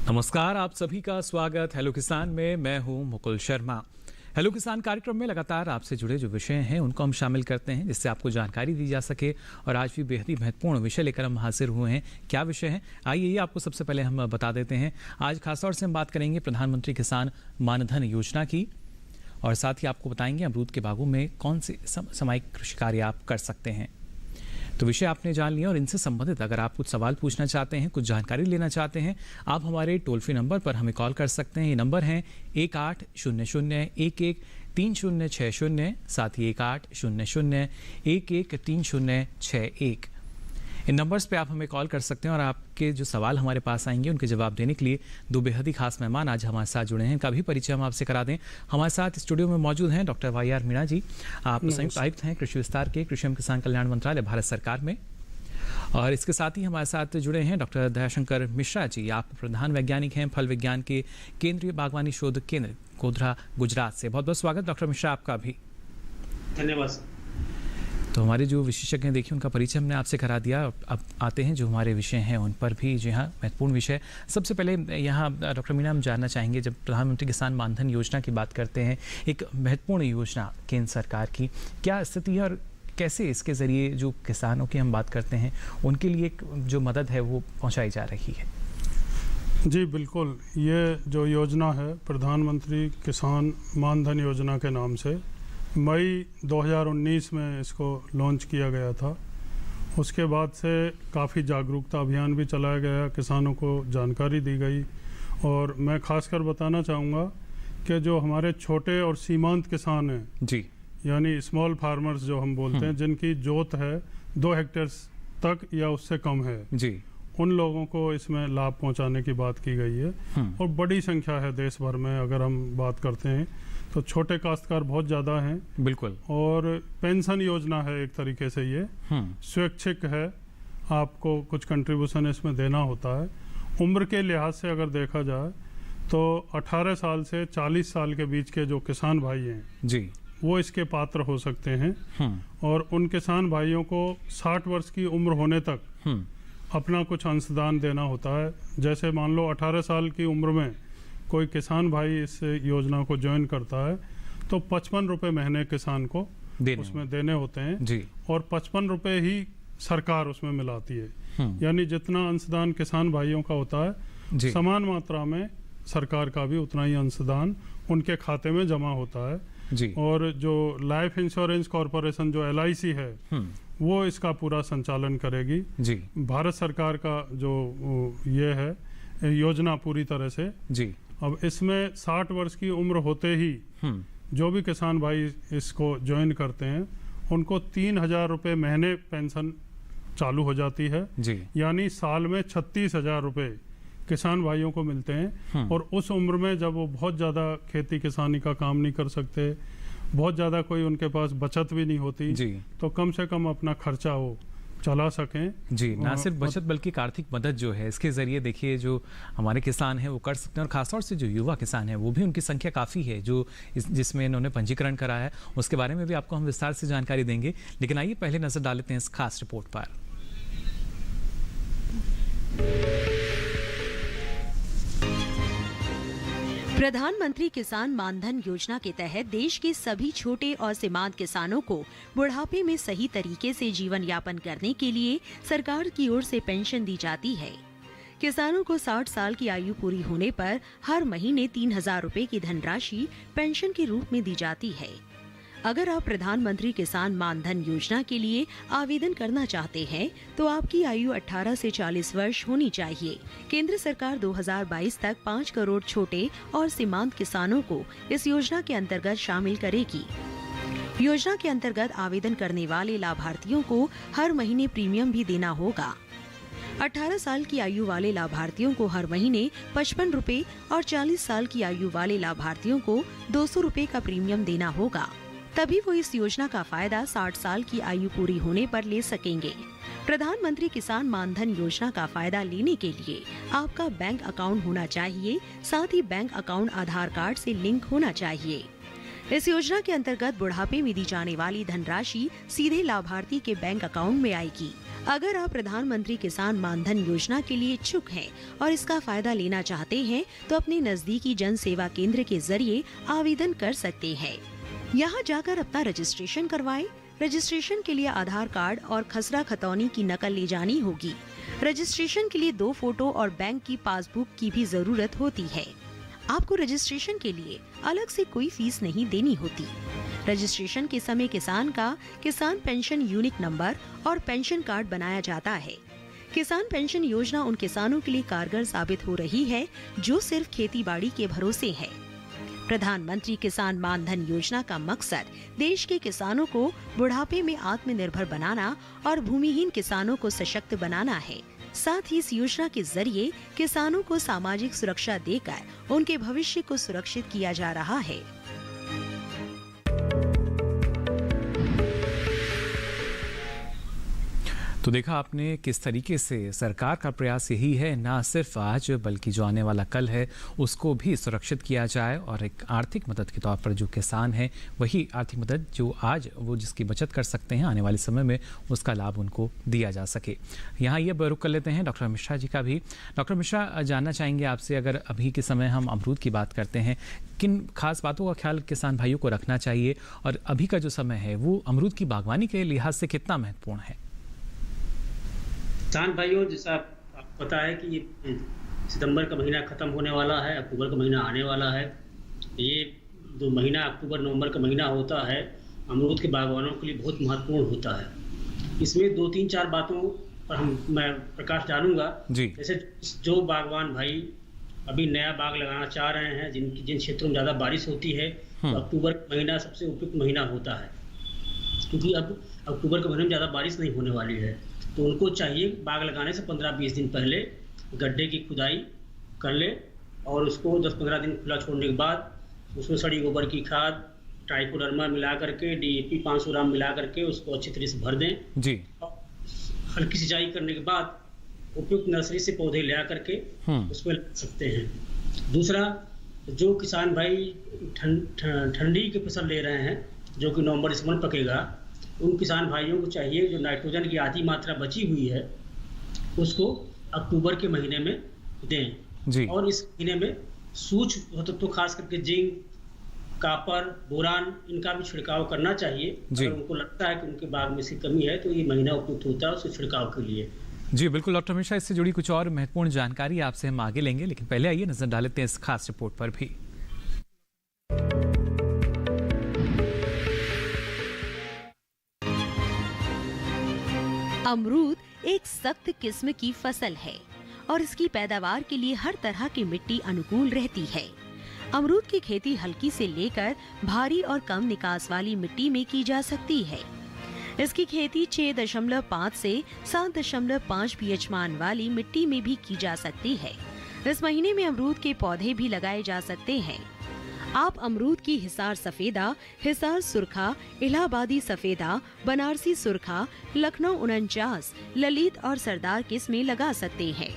नमस्कार, आप सभी का स्वागत हेलो किसान में। मैं हूं मुकुल शर्मा। हेलो किसान कार्यक्रम में लगातार आपसे जुड़े जो विषय हैं उनको हम शामिल करते हैं जिससे आपको जानकारी दी जा सके। और आज भी बेहद ही महत्वपूर्ण विषय लेकर हम हाजिर हुए हैं। क्या विषय है आइए ये आपको सबसे पहले हम बता देते हैं। आज खासतौर से हम बात करेंगे प्रधानमंत्री किसान मानधन योजना की, और साथ ही आपको बताएंगे अमरूद के बागों में कौन से सामयिक कृषि कार्य आप कर सकते हैं। तो विषय आपने जान लिया, और इनसे संबंधित अगर आप कुछ सवाल पूछना चाहते हैं, कुछ जानकारी लेना चाहते हैं, आप हमारे टोल फ्री नंबर पर हमें कॉल कर सकते हैं। ये नंबर है 1800113060, साथ ही 1800113061। इन नंबर्स पे आप हमें कॉल कर सकते हैं, और आपके जो सवाल हमारे पास आएंगे उनके जवाब देने के लिए दो बेहद ही खास मेहमान आज हमारे साथ जुड़े हैं। इनका भी परिचय हम आपसे करा दें। हमारे साथ स्टूडियो में मौजूद हैं डॉक्टर वाई.आर. मीणा जी। आप संयुक्त आयुक्त हैं कृषि विस्तार के, कृषि एवं किसान कल्याण मंत्रालय, भारत सरकार में। और इसके साथ ही हमारे साथ जुड़े हैं डॉक्टर दयाशंकर मिश्रा जी। आप प्रधान वैज्ञानिक हैं फल विज्ञान के केंद्रीय बागवानी शोध केंद्र गोधरा, गुजरात से। बहुत बहुत स्वागत डॉक्टर मिश्रा आपका भी। धन्यवाद। तो हमारे जो विशेषज्ञ हैं देखिए उनका परिचय हमने आपसे करा दिया। अब आते हैं जो हमारे विषय हैं उन पर भी, जो यहाँ महत्वपूर्ण विषय। सबसे पहले यहाँ डॉक्टर मीणा हम जानना चाहेंगे, जब प्रधानमंत्री किसान मानधन योजना की बात करते हैं, एक महत्वपूर्ण योजना केंद्र सरकार की, क्या स्थिति है और कैसे इसके ज़रिए जो किसानों की हम बात करते हैं उनके लिए जो मदद है वो पहुँचाई जा रही है? जी बिल्कुल, ये जो योजना है प्रधानमंत्री किसान मानधन योजना के नाम से मई 2019 में इसको लॉन्च किया गया था। उसके बाद से काफ़ी जागरूकता अभियान भी चलाया गया, किसानों को जानकारी दी गई। और मैं खासकर बताना चाहूँगा कि जो हमारे छोटे और सीमांत किसान हैं जी, यानी स्मॉल फार्मर्स जो हम बोलते हैं, जिनकी जोत है 2 हेक्टेयर तक या उससे कम है जी, उन लोगों को इसमें लाभ पहुंचाने की बात की गई है। और बड़ी संख्या है देश भर में। अगर हम बात करते हैं तो छोटे काश्तकार बहुत ज़्यादा हैं। बिल्कुल। और पेंशन योजना है एक तरीके से, ये स्वैच्छिक है, आपको कुछ कंट्रीब्यूशन इसमें देना होता है। उम्र के लिहाज से अगर देखा जाए तो 18 साल से 40 साल के बीच के जो किसान भाई हैं जी, वो इसके पात्र हो सकते हैं। और उन किसान भाइयों को 60 वर्ष की उम्र होने तक अपना कुछ अंशदान देना होता है। जैसे मान लो 18 साल की उम्र में कोई किसान भाई इस योजना को ज्वाइन करता है तो 55 रुपये महीने किसान को उसमें देने होते हैं जी। और 55 रुपये ही सरकार उसमें मिलाती है। यानी जितना अंशदान किसान भाइयों का होता है समान मात्रा में सरकार का भी उतना ही अंशदान उनके खाते में जमा होता है जी। और जो लाइफ इंश्योरेंस कॉरपोरेशन जो LIC है वो इसका पूरा संचालन करेगी जी। भारत सरकार का जो ये है योजना पूरी तरह से जी। अब इसमें 60 वर्ष की उम्र होते ही जो भी किसान भाई इसको ज्वाइन करते हैं उनको 3,000 रुपये महीने पेंशन चालू हो जाती है जी। यानी साल में 36,000 रुपये किसान भाइयों को मिलते हैं। और उस उम्र में जब वो बहुत ज़्यादा खेती किसानी का काम नहीं कर सकते, बहुत ज़्यादा कोई उनके पास बचत भी नहीं होती जी, तो कम से कम अपना खर्चा वो चला सकें जी। ना सिर्फ बचत बल्कि आर्थिक मदद जो है इसके ज़रिए देखिए जो हमारे किसान हैं वो कर सकते हैं। और खासतौर से जो युवा किसान हैं वो भी, उनकी संख्या काफ़ी है जो जिसमें इन्होंने पंजीकरण करा है। उसके बारे में भी आपको हम विस्तार से जानकारी देंगे, लेकिन आइए पहले नज़र डाल लेते हैं इस खास रिपोर्ट पर। प्रधानमंत्री किसान मानधन योजना के तहत देश के सभी छोटे और सीमांत किसानों को बुढ़ापे में सही तरीके से जीवन यापन करने के लिए सरकार की ओर से पेंशन दी जाती है। किसानों को 60 साल की आयु पूरी होने पर हर महीने 3,000 रुपए की धनराशि पेंशन के रूप में दी जाती है। अगर आप प्रधानमंत्री किसान मानधन योजना के लिए आवेदन करना चाहते हैं तो आपकी आयु 18 से 40 वर्ष होनी चाहिए। केंद्र सरकार 2022 तक 5 करोड़ छोटे और सीमांत किसानों को इस योजना के अंतर्गत शामिल करेगी। योजना के अंतर्गत आवेदन करने वाले लाभार्थियों को हर महीने प्रीमियम भी देना होगा। 18 साल की आयु वाले लाभार्थियों को हर महीने 55 रुपए और 40 साल की आयु वाले लाभार्थियों को 200 रुपए का प्रीमियम देना होगा। तभी वो इस योजना का फायदा 60 साल की आयु पूरी होने पर ले सकेंगे। प्रधानमंत्री किसान मानधन योजना का फायदा लेने के लिए आपका बैंक अकाउंट होना चाहिए, साथ ही बैंक अकाउंट आधार कार्ड से लिंक होना चाहिए। इस योजना के अंतर्गत बुढ़ापे में दी जाने वाली धनराशि सीधे लाभार्थी के बैंक अकाउंट में आएगी। अगर आप प्रधानमंत्री किसान मानधन योजना के लिए इच्छुक हैं और इसका फायदा लेना चाहते हैं तो अपने नजदीकी जन सेवा केंद्र के जरिए आवेदन कर सकते हैं। यहाँ जाकर अपना रजिस्ट्रेशन करवाएं। रजिस्ट्रेशन के लिए आधार कार्ड और खसरा खतौनी की नकल ले जानी होगी। रजिस्ट्रेशन के लिए 2 फोटो और बैंक की पासबुक की भी जरूरत होती है। आपको रजिस्ट्रेशन के लिए अलग से कोई फीस नहीं देनी होती। रजिस्ट्रेशन के समय किसान का किसान पेंशन यूनिक नंबर और पेंशन कार्ड बनाया जाता है। किसान पेंशन योजना उन किसानों के लिए कारगर साबित हो रही है जो सिर्फ खेती बाड़ी के भरोसे है। प्रधानमंत्री किसान मानधन योजना का मकसद देश के किसानों को बुढ़ापे में आत्मनिर्भर बनाना और भूमिहीन किसानों को सशक्त बनाना है। साथ ही इस योजना के जरिए किसानों को सामाजिक सुरक्षा देकर उनके भविष्य को सुरक्षित किया जा रहा है। तो देखा आपने किस तरीके से सरकार का प्रयास यही है, ना सिर्फ आज बल्कि जो आने वाला कल है उसको भी सुरक्षित किया जाए और एक आर्थिक मदद के तौर पर जो किसान हैं वही आर्थिक मदद जो आज वो जिसकी बचत कर सकते हैं आने वाले समय में उसका लाभ उनको दिया जा सके। यहाँ ये रुख कर लेते हैं डॉक्टर मिश्रा जी का भी। डॉक्टर मिश्रा, जानना चाहेंगे आपसे, अगर अभी के समय हम अमरूद की बात करते हैं, किन खास बातों का ख्याल किसान भाइयों को रखना चाहिए और अभी का जो समय है वो अमरूद की बागवानी के लिहाज से कितना महत्वपूर्ण है? किसान भाइयों, जैसा आपको पता है कि ये सितंबर का महीना ख़त्म होने वाला है, अक्टूबर का महीना आने वाला है। ये जो महीना अक्टूबर नवंबर का महीना होता है अमरूद के बागवानों के लिए बहुत महत्वपूर्ण होता है। इसमें 2-3-4 बातों पर मैं प्रकाश डालूंगा। जैसे जो बागवान भाई अभी नया बाग लगाना चाह रहे हैं, जिन क्षेत्रों में ज़्यादा बारिश होती है, तो अक्टूबर का महीना सबसे उपयुक्त महीना होता है, क्योंकि अब अक्टूबर के महीने में ज़्यादा बारिश नहीं होने वाली है। तो उनको चाहिए बाग लगाने से 15-20 दिन पहले गड्ढे की खुदाई कर ले और उसको 10-15 दिन खुला छोड़ने के बाद उसमें सड़ी गोबर की खाद, ट्राइकोडर्मा मिला करके, DAP 500 ग्राम मिला करके उसको अच्छी तरह से भर दें जी। हल्की सिंचाई करने के बाद उपयुक्त नर्सरी से पौधे ले करके उसमें लगा सकते हैं। दूसरा, जो किसान भाई ठंडी की फसल ले रहे हैं जो कि नवंबर दिसंबर पकेगा, उन किसान भाइयों को चाहिए जो नाइट्रोजन की आधी मात्रा बची हुई है उसको अक्टूबर के महीने में दें जी। और इस महीने में सूक्ष्म तत्व खास करके जिंक, कॉपर, बोरान, इनका भी छिड़काव करना चाहिए। अगर उनको लगता है कि उनके बाग में इसकी कमी है तो ये महीना उपयुक्त होता है उसके छिड़काव के लिए। जी बिल्कुल डॉक्टर मिश्रा, इससे जुड़ी कुछ और महत्वपूर्ण जानकारी आपसे हम आगे लेंगे, लेकिन पहले आइए नजर डाल लेते हैं इस खास रिपोर्ट पर भी। अमरूद एक सख्त किस्म की फसल है और इसकी पैदावार के लिए हर तरह की मिट्टी अनुकूल रहती है। अमरूद की खेती हल्की से लेकर भारी और कम निकास वाली मिट्टी में की जा सकती है। इसकी खेती 6.5 से 7.5 pH मान वाली मिट्टी में भी की जा सकती है। इस महीने में अमरूद के पौधे भी लगाए जा सकते हैं। आप अमरूद की हिसार सफेदा, हिसार सुरखा, इलाहाबादी सफेदा, बनारसी सुरखा, लखनऊ 49, ललित और सरदार किस्में लगा सकते हैं।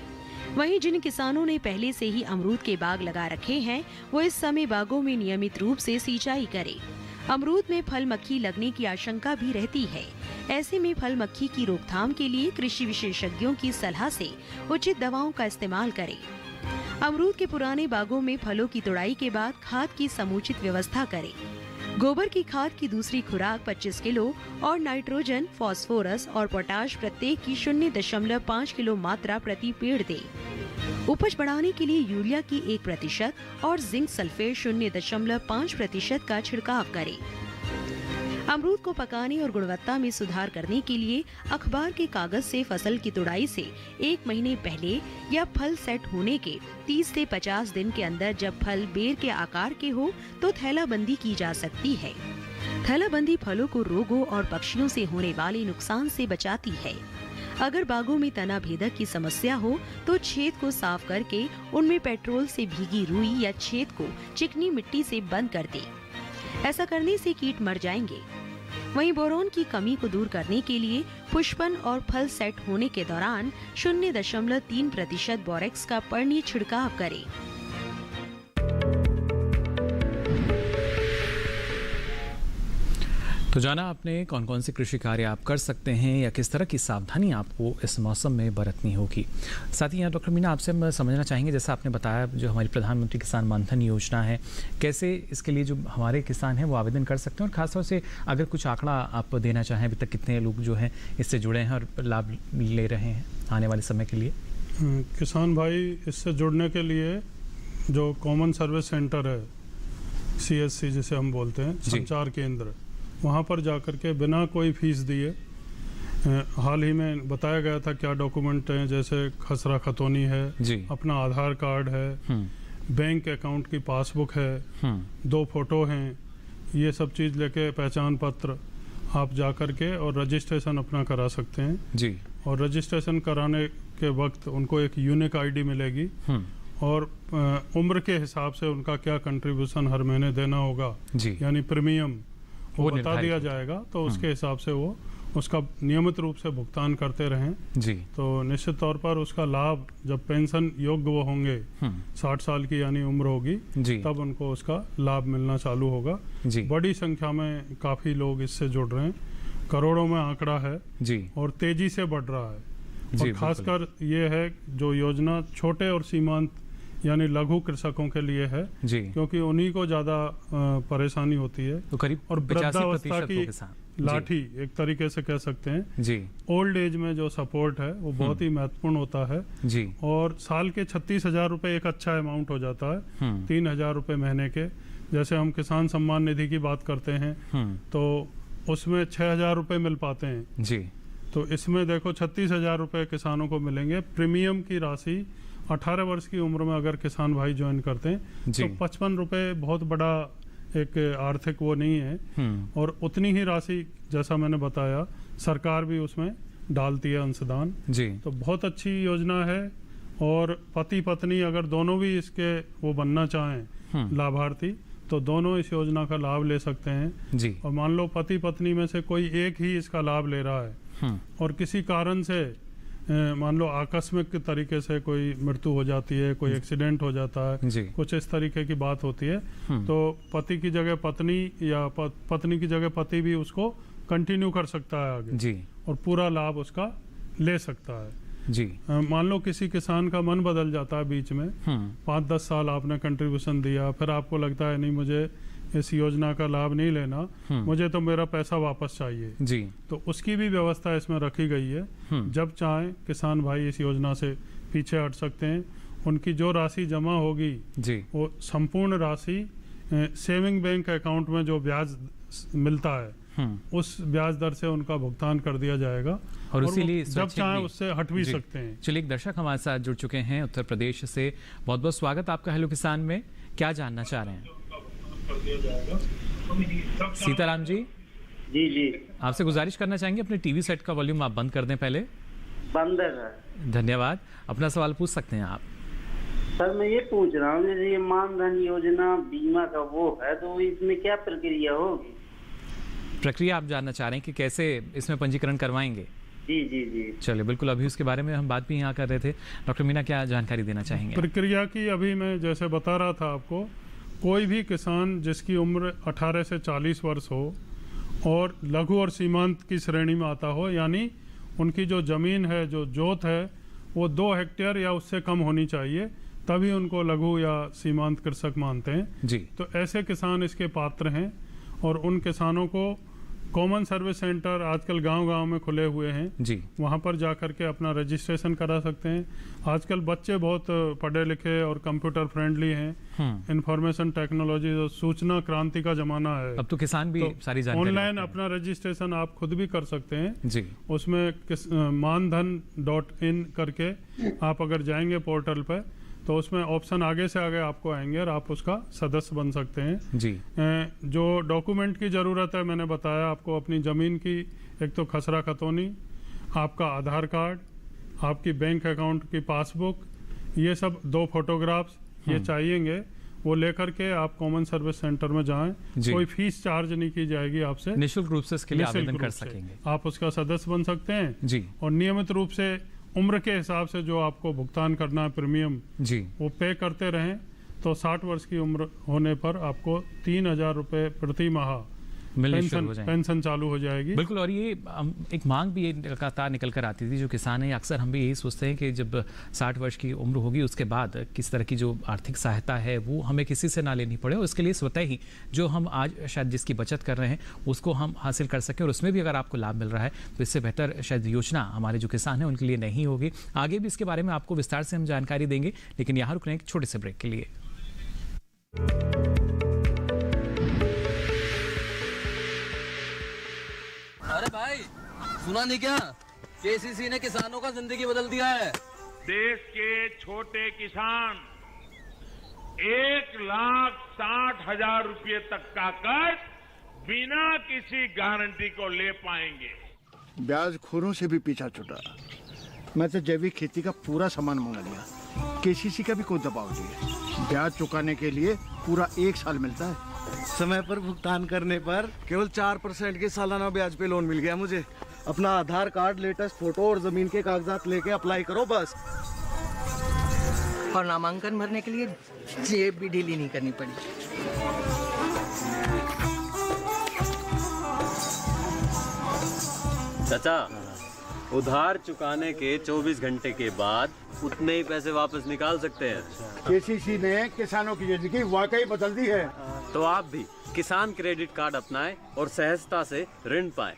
वहीं जिन किसानों ने पहले से ही अमरूद के बाग लगा रखे हैं वो इस समय बागों में नियमित रूप से सिंचाई करें। अमरूद में फल मक्खी लगने की आशंका भी रहती है। ऐसे में फल मक्खी की रोकथाम के लिए कृषि विशेषज्ञों की सलाह से उचित दवाओं का इस्तेमाल करें। अमरूद के पुराने बागों में फलों की तुड़ाई के बाद खाद की समुचित व्यवस्था करें। गोबर की खाद की दूसरी खुराक 25 किलो और नाइट्रोजन, फास्फोरस और पोटाश प्रत्येक की 0.5 किलो मात्रा प्रति पेड़ दें। उपज बढ़ाने के लिए यूरिया की 1% और जिंक सल्फेट 0.5% का छिड़काव करें। अमरूद को पकाने और गुणवत्ता में सुधार करने के लिए अखबार के कागज से फसल की तुड़ाई से 1 महीने पहले या फल सेट होने के 30 से 50 दिन के अंदर जब फल बेर के आकार के हो तो थैलाबंदी की जा सकती है। थैलाबंदी फलों को रोगों और पक्षियों से होने वाले नुकसान से बचाती है। अगर बागों में तना भेदक की समस्या हो तो छेद को साफ करके उनमें पेट्रोल से भीगी रुई या छेद को चिकनी मिट्टी से बंद कर दें। ऐसा करने से कीट मर जाएंगे। वहीं बोरोन की कमी को दूर करने के लिए पुष्पन और फल सेट होने के दौरान 0.3% बोरेक्स का पर्णीय छिड़काव करें। तो तो जाना आपने कौन कौन से कृषि कार्य आप कर सकते हैं या किस तरह की सावधानी आपको इस मौसम में बरतनी होगी। साथ ही यहाँ डॉक्टर मीना आपसे हम समझना चाहेंगे, जैसा आपने बताया जो हमारी प्रधानमंत्री किसान मानधन योजना है, कैसे इसके लिए जो हमारे किसान हैं वो आवेदन कर सकते हैं, और ख़ासतौर से अगर कुछ आंकड़ा आप देना चाहें अभी तक कितने लोग जो हैं इससे जुड़े हैं और लाभ ले रहे हैं आने वाले समय के लिए। किसान भाई इससे जुड़ने के लिए जो कॉमन सर्विस सेंटर है, CSC जिसे हम बोलते हैं, संचार केंद्र, वहाँ पर जाकर के बिना कोई फीस दिए, हाल ही में बताया गया था क्या डॉक्यूमेंट हैं, जैसे खसरा खतौनी है, अपना आधार कार्ड है, बैंक अकाउंट की पासबुक है, 2 फोटो हैं, ये सब चीज़ लेके पहचान पत्र आप जाकर के और रजिस्ट्रेशन अपना करा सकते हैं जी। और रजिस्ट्रेशन कराने के वक्त उनको एक यूनिक ID मिलेगी और उम्र के हिसाब से उनका क्या कंट्रीब्यूशन हर महीने देना होगा, यानी प्रीमियम वो बता दिया जाएगा, तो उसके हिसाब से वो उसका नियमित रूप से भुगतान करते रहें जी। तो निश्चित तौर पर उसका लाभ जब पेंशन योग्य वो होंगे, 60 साल की यानी उम्र होगी, तब उनको उसका लाभ मिलना चालू होगा जी। बड़ी संख्या में काफ़ी लोग इससे जुड़ रहे हैं, करोड़ों में आंकड़ा है जी, और तेजी से बढ़ रहा है। और खासकर ये है जो योजना छोटे और सीमांत यानी लघु कृषकों के लिए है जी, क्योंकि उन्हीं को ज़्यादा परेशानी होती है। तो करीब और वृद्धावस्था की लाठी एक तरीके से कह सकते हैं जी। ओल्ड एज में जो सपोर्ट है वो बहुत ही महत्वपूर्ण होता है जी। और साल के 36,000 रुपये एक अच्छा अमाउंट हो जाता है, 3,000 रुपये महीने के। जैसे हम किसान सम्मान निधि की बात करते हैं तो उसमें 6,000 रुपये मिल पाते हैं जी। तो इसमें देखो 36,000 रुपये किसानों को मिलेंगे। प्रीमियम की राशि 18 वर्ष की उम्र में अगर किसान भाई ज्वाइन करते हैं तो 55 रुपये बहुत बड़ा एक आर्थिक वो नहीं है। और उतनी ही राशि जैसा मैंने बताया सरकार भी उसमें डालती है अंशदान जी। तो बहुत अच्छी योजना है। और पति पत्नी अगर दोनों भी इसके वो बनना चाहें लाभार्थी, तो दोनों इस योजना का लाभ ले सकते हैं जी। और मान लो पति पत्नी में से कोई एक ही इसका लाभ ले रहा है और किसी कारण से मान लो आकस्मिक तरीके से कोई मृत्यु हो जाती है, कोई एक्सीडेंट हो जाता है, कुछ इस तरीके की बात होती है, तो पति की जगह पत्नी या पत्नी की जगह पति भी उसको कंटिन्यू कर सकता है आगे जी। और पूरा लाभ उसका ले सकता है जी। मान लो किसी किसान का मन बदल जाता है बीच में, 5-10 साल आपने कंट्रीब्यूशन दिया, फिर आपको लगता है नहीं मुझे इस योजना का लाभ नहीं लेना, मुझे तो मेरा पैसा वापस चाहिए जी। तो उसकी भी व्यवस्था इसमें रखी गई है। जब चाहें किसान भाई इस योजना से पीछे हट सकते हैं। उनकी जो राशि जमा होगी जी, वो संपूर्ण राशि सेविंग बैंक अकाउंट में जो ब्याज मिलता है उस ब्याज दर से उनका भुगतान कर दिया जाएगा और इसीलिए जब चाहें उससे हट भी सकते हैं। चलिए, एक दर्शक हमारे साथ जुड़ चुके हैं उत्तर प्रदेश से। बहुत बहुत स्वागत आपका हेलो किसान में। क्या जानना चाह रहे हैं? सीताराम जी जी आपसे गुजारिश करना चाहेंगे अपने टीवी सेट का वॉल्यूम आप बंद कर दें पहले। बंद है। धन्यवाद। अपना सवाल पूछ सकते हैं आप। सर मैं ये पूछ रहा हूँ, जैसे ये मानधन योजना बीमा का वो है, तो इसमें क्या प्रक्रिया होगी? प्रक्रिया आप जानना चाह रहे हैं कि कैसे इसमें पंजीकरण करवाएंगे? जी। चलिए, बिल्कुल, अभी उसके बारे में हम बात भी यहाँ कर रहे थे। डॉक्टर मीना क्या जानकारी देना चाहेंगे? प्रक्रिया की अभी मैं जैसे बता रहा था आपको, कोई भी किसान जिसकी उम्र 18 से 40 वर्ष हो और लघु और सीमांत की श्रेणी में आता हो, यानी उनकी जो ज़मीन है, जो जोत है, वो 2 हेक्टेयर या उससे कम होनी चाहिए, तभी उनको लघु या सीमांत कृषक मानते हैं जी। तो ऐसे किसान इसके पात्र हैं और उन किसानों को कॉमन सर्विस सेंटर आजकल गांव-गांव में खुले हुए हैं जी। वहां पर जाकर के अपना रजिस्ट्रेशन करा सकते हैं। आजकल बच्चे बहुत पढ़े लिखे और कंप्यूटर फ्रेंडली हैं। इंफॉर्मेशन टेक्नोलॉजी और सूचना क्रांति का जमाना है। अब तो किसान भी सारी जानकारी ऑनलाइन अपना रजिस्ट्रेशन आप खुद भी कर सकते हैं जी। उसमें मानधन.in करके आप अगर जाएंगे पोर्टल पे, तो उसमें ऑप्शन आगे से आगे आपको आएंगे और आप उसका सदस्य बन सकते हैं जी। जो डॉक्यूमेंट की ज़रूरत है मैंने बताया आपको, अपनी ज़मीन की एक तो खसरा खतौनी, आपका आधार कार्ड, आपकी बैंक अकाउंट की पासबुक, ये सब 2 फोटोग्राफ्स ये चाहिएंगे। वो लेकर के आप कॉमन सर्विस सेंटर में जाएं, कोई फीस चार्ज नहीं की जाएगी आपसे, निःशुल्क रूप से इसके लिए आवेदन कर सकेंगे। आप उसका सदस्य बन सकते हैं जी। और नियमित रूप से उम्र के हिसाब से जो आपको भुगतान करना है प्रीमियम जी, वो पे करते रहें। तो 60 वर्ष की उम्र होने पर आपको 3,000 रुपये प्रति माह मिलने शुरू हो जाएंगे, पेंशन चालू हो जाएगी। बिल्कुल। और ये एक मांग भी लगातार निकल कर आती थी जो किसान है, अक्सर हम भी यही सोचते हैं कि जब 60 वर्ष की उम्र होगी उसके बाद किस तरह की जो आर्थिक सहायता है वो हमें किसी से ना लेनी पड़े, और इसके लिए स्वतः ही जो हम आज शायद जिसकी बचत कर रहे हैं उसको हम हासिल कर सकें, और उसमें भी अगर आपको लाभ मिल रहा है तो इससे बेहतर शायद योजना हमारे जो किसान हैं उनके लिए नहीं होगी। आगे भी इसके बारे में आपको विस्तार से हम जानकारी देंगे, लेकिन यहाँ रुक रहे हैं एक छोटे से ब्रेक के लिए। अरे भाई सुना नहीं क्या, केसीसी ने किसानों का जिंदगी बदल दिया है। देश के छोटे किसान 1,60,000 रुपये तक का कर्ज बिना किसी गारंटी को ले पाएंगे। ब्याज खोरों से भी पीछा छुटा। मैं तो जैविक खेती का पूरा सामान मंगा लिया, केसीसी का भी कोई दबाव नहीं है। ब्याज चुकाने के लिए पूरा 1 साल मिलता है। समय पर भुगतान करने पर केवल 4% के सालाना ब्याज पे लोन मिल गया मुझे। अपना आधार कार्ड, लेटेस्ट फोटो और जमीन के कागजात लेके अप्लाई करो बस। और नामांकन भरने के लिए जेब भी ढीली नहीं करनी पड़ी। चाचा, उधार चुकाने के 24 घंटे के बाद उतने ही पैसे वापस निकाल सकते हैं। केसीसी ने किसानों की जिंदगी वाकई बदल दी है। तो आप भी किसान क्रेडिट कार्ड अपनाएं और सहजता से ऋण पाएं।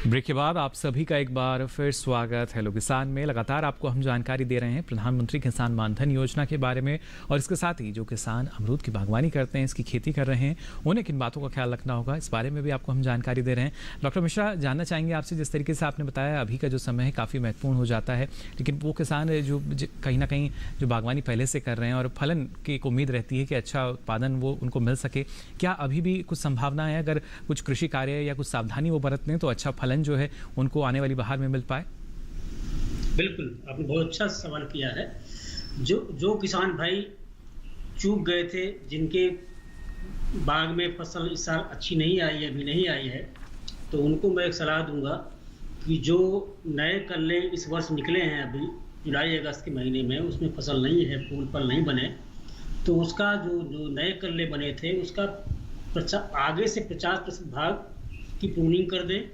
ब्रेक के बाद आप सभी का एक बार फिर स्वागत। हेलो किसान में लगातार आपको हम जानकारी दे रहे हैं प्रधानमंत्री किसान मानधन योजना के बारे में, और इसके साथ ही जो किसान अमरूद की बागवानी करते हैं, इसकी खेती कर रहे हैं, उन्हें किन बातों का ख्याल रखना होगा, इस बारे में भी आपको हम जानकारी दे रहे हैं। डॉक्टर मिश्रा, जानना चाहेंगे आपसे, जिस तरीके से आपने बताया अभी का जो समय है काफ़ी महत्वपूर्ण हो जाता है, लेकिन वो किसान जो कहीं ना कहीं जो बागवानी पहले से कर रहे हैं और फलन की एक उम्मीद रहती है कि अच्छा उत्पादन वो उनको मिल सके, क्या अभी भी कुछ संभावना है अगर कुछ कृषि कार्य या कुछ सावधानी वो बरतने तो अच्छा फलन जो है उनको आने वाली बहार में मिल पाए? बिल्कुल, आपने बहुत अच्छा सवाल किया है। जो किसान भाई चूक गए थे, जिनके बाग में फसल इस साल अच्छी नहीं आई है, अभी नहीं आई है, तो उनको मैं एक सलाह दूंगा कि जो नए कल्ले इस वर्ष निकले हैं अभी जुलाई अगस्त के महीने में, उसमें फसल नहीं है, फूल फल नहीं बने, तो उसका जो नए कल्ले बने थे उसका आगे से 50% भाग की प्रूनिंग कर दें,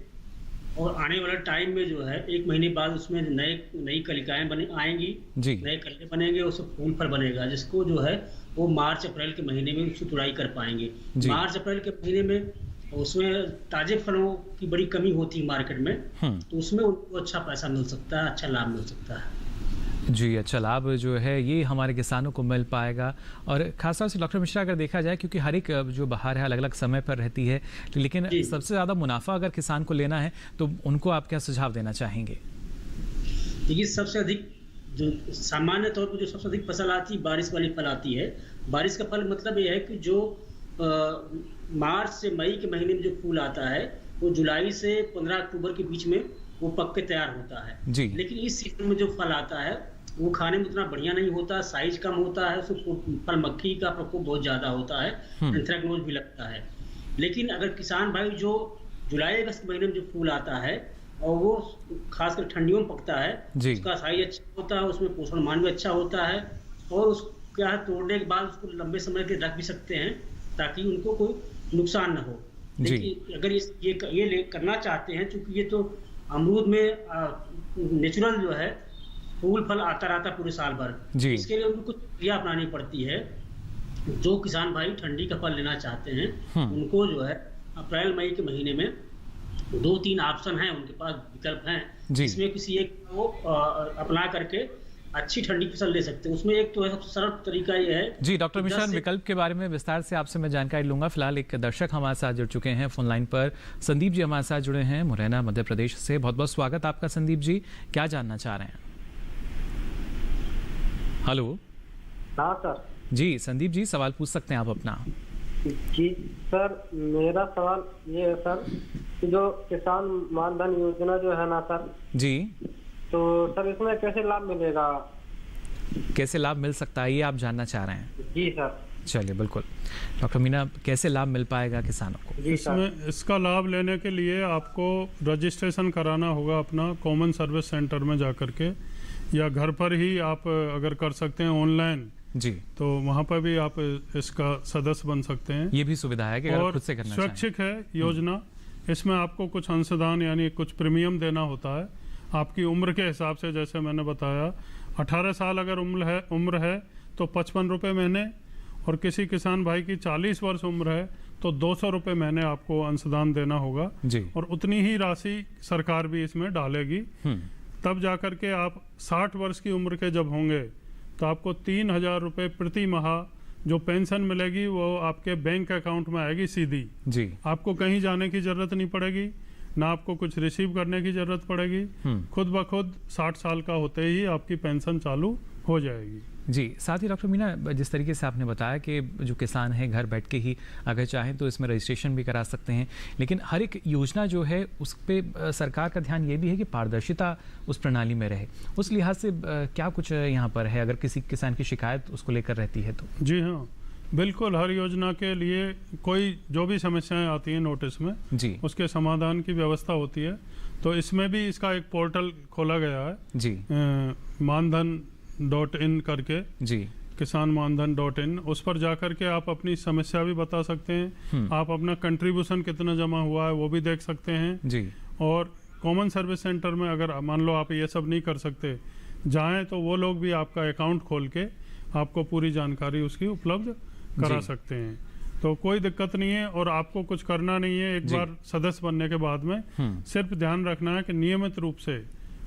और आने वाला टाइम में जो है 1 महीने बाद उसमें नई कलिकाएं आएंगी, नए कल्ले बनेंगे, उससे फूल फल बनेगा, जिसको जो है वो मार्च अप्रैल के महीने में उसकी तुड़ाई कर पाएंगे। मार्च अप्रैल के महीने में उसमें ताजे फलों की बड़ी कमी होती है मार्केट में, तो उसमें उनको अच्छा पैसा मिल सकता है, अच्छा लाभ मिल सकता है। जी, अच्छा लाभ जो है ये हमारे किसानों को मिल पाएगा। और खासतौर से डॉक्टर मिश्रा अगर देखा जाए, क्योंकि हर एक जो बहार है अलग अलग समय पर रहती है, लेकिन सबसे ज़्यादा मुनाफा अगर किसान को लेना है तो उनको आप क्या सुझाव देना चाहेंगे? देखिए, सबसे अधिक जो सामान्य तौर पर जो सबसे अधिक फसल आती है बारिश वाली फल आती है। बारिश का फल मतलब ये है कि जो मार्च से मई के महीने में जो फूल आता है वो जुलाई से 15 अक्टूबर के बीच में वो पक के तैयार होता है। लेकिन इस सीजन में जो फल आता है वो खाने में उतना बढ़िया नहीं होता, साइज कम होता है, उसमें फल मक्खी का प्रकोप बहुत ज्यादा होता है, एंथ्रेक्नोज भी लगता है। लेकिन अगर किसान भाई जो जुलाई अगस्त महीने में जो फूल आता है और वो खासकर ठंडियों में पकता है, उसका साइज अच्छा होता है, उसमें पोषण मान भी अच्छा होता है, और उस क्या है तोड़ने के बाद उसको लंबे समय के रख भी सकते हैं ताकि उनको कोई नुकसान ना हो। लेकिन अगर ये करना चाहते हैं, चूंकि ये तो अमरूद में नेचुरल जो है फूल फल आता रहता पूरे साल भर, इसके लिए उनको कुछ क्रिया अपनानी पड़ती है। जो किसान भाई ठंडी का फल लेना चाहते हैं उनको जो है अप्रैल मई के महीने में 2-3 ऑप्शन हैं, उनके पास विकल्प हैं, जिसमें किसी एक को अपना करके अच्छी ठंडी फसल ले सकते हैं। उसमें एक तो है सबसे सरल तरीका ये है। जी डॉक्टर मिश्रा, विकल्प के बारे में विस्तार से आपसे मैं जानकारी लूंगा। फिलहाल एक दर्शक हमारे साथ जुड़ चुके हैं फोन लाइन पर, संदीप जी हमारे साथ जुड़े हैं मुरैना मध्य प्रदेश से। बहुत बहुत स्वागत आपका संदीप जी, क्या जानना चाह रहे हैं? हेलो। हाँ सर। जी संदीप जी, सवाल पूछ सकते हैं आप अपना। जी सर, मेरा सवाल ये है सर कि जो किसान मानधन योजना जो है ना सर जी, तो सर इसमें कैसे लाभ मिलेगा? कैसे लाभ मिल सकता है ये आप जानना चाह रहे हैं? जी सर। चलिए बिल्कुल, डॉक्टर मीना, कैसे लाभ मिल पाएगा किसानों को? इसमें इसका लाभ लेने के लिए आपको रजिस्ट्रेशन कराना होगा अपना कॉमन सर्विस सेंटर में जाकर के, या घर पर ही आप अगर कर सकते हैं ऑनलाइन जी। तो वहाँ पर भी आप इसका सदस्य बन सकते हैं। ये भी सुविधा है कि अगर खुद से करना चाहें। स्वैच्छिक है योजना, इसमें आपको कुछ अंशदान यानी कुछ प्रीमियम देना होता है आपकी उम्र के हिसाब से। जैसे मैंने बताया 18 साल अगर उम्र है तो 55 रुपये महीने, और किसी किसान भाई की 40 वर्ष उम्र है तो 200 रुपये महीने आपको अंशदान देना होगा जी। और उतनी ही राशि सरकार भी इसमें डालेगी। तब जाकर के आप 60 वर्ष की उम्र के जब होंगे तो आपको 3,000 रुपये प्रति माह जो पेंशन मिलेगी वो आपके बैंक अकाउंट में आएगी सीधी जी। आपको कहीं जाने की जरूरत नहीं पड़ेगी, ना आपको कुछ रिसीव करने की जरूरत पड़ेगी। खुद ब खुद 60 साल का होते ही आपकी पेंशन चालू हो जाएगी जी। साथ ही डॉक्टर मीना, जिस तरीके से आपने बताया कि जो किसान है घर बैठ के ही अगर चाहें तो इसमें रजिस्ट्रेशन भी करा सकते हैं, लेकिन हर एक योजना जो है उस पर सरकार का ध्यान ये भी है कि पारदर्शिता उस प्रणाली में रहे। उस लिहाज से क्या कुछ यहाँ पर है अगर किसी किसान की शिकायत उसको लेकर रहती है तो? जी हाँ, बिल्कुल। हर योजना के लिए कोई जो भी समस्याएं आती हैं नोटिस में जी, उसके समाधान की व्यवस्था होती है। तो इसमें भी इसका एक पोर्टल खोला गया है जी, मानधन.in करके जी, किसान मानधन.in। उस पर जाकर के आप अपनी समस्या भी बता सकते हैं, आप अपना कंट्रीब्यूशन कितना जमा हुआ है वो भी देख सकते हैं जी। और कॉमन सर्विस सेंटर में अगर मान लो आप ये सब नहीं कर सकते जाएं तो वो लोग भी आपका अकाउंट खोल के आपको पूरी जानकारी उसकी उपलब्ध करा सकते हैं। तो कोई दिक्कत नहीं है और आपको कुछ करना नहीं है। एक बार सदस्य बनने के बाद में सिर्फ ध्यान रखना है कि नियमित रूप से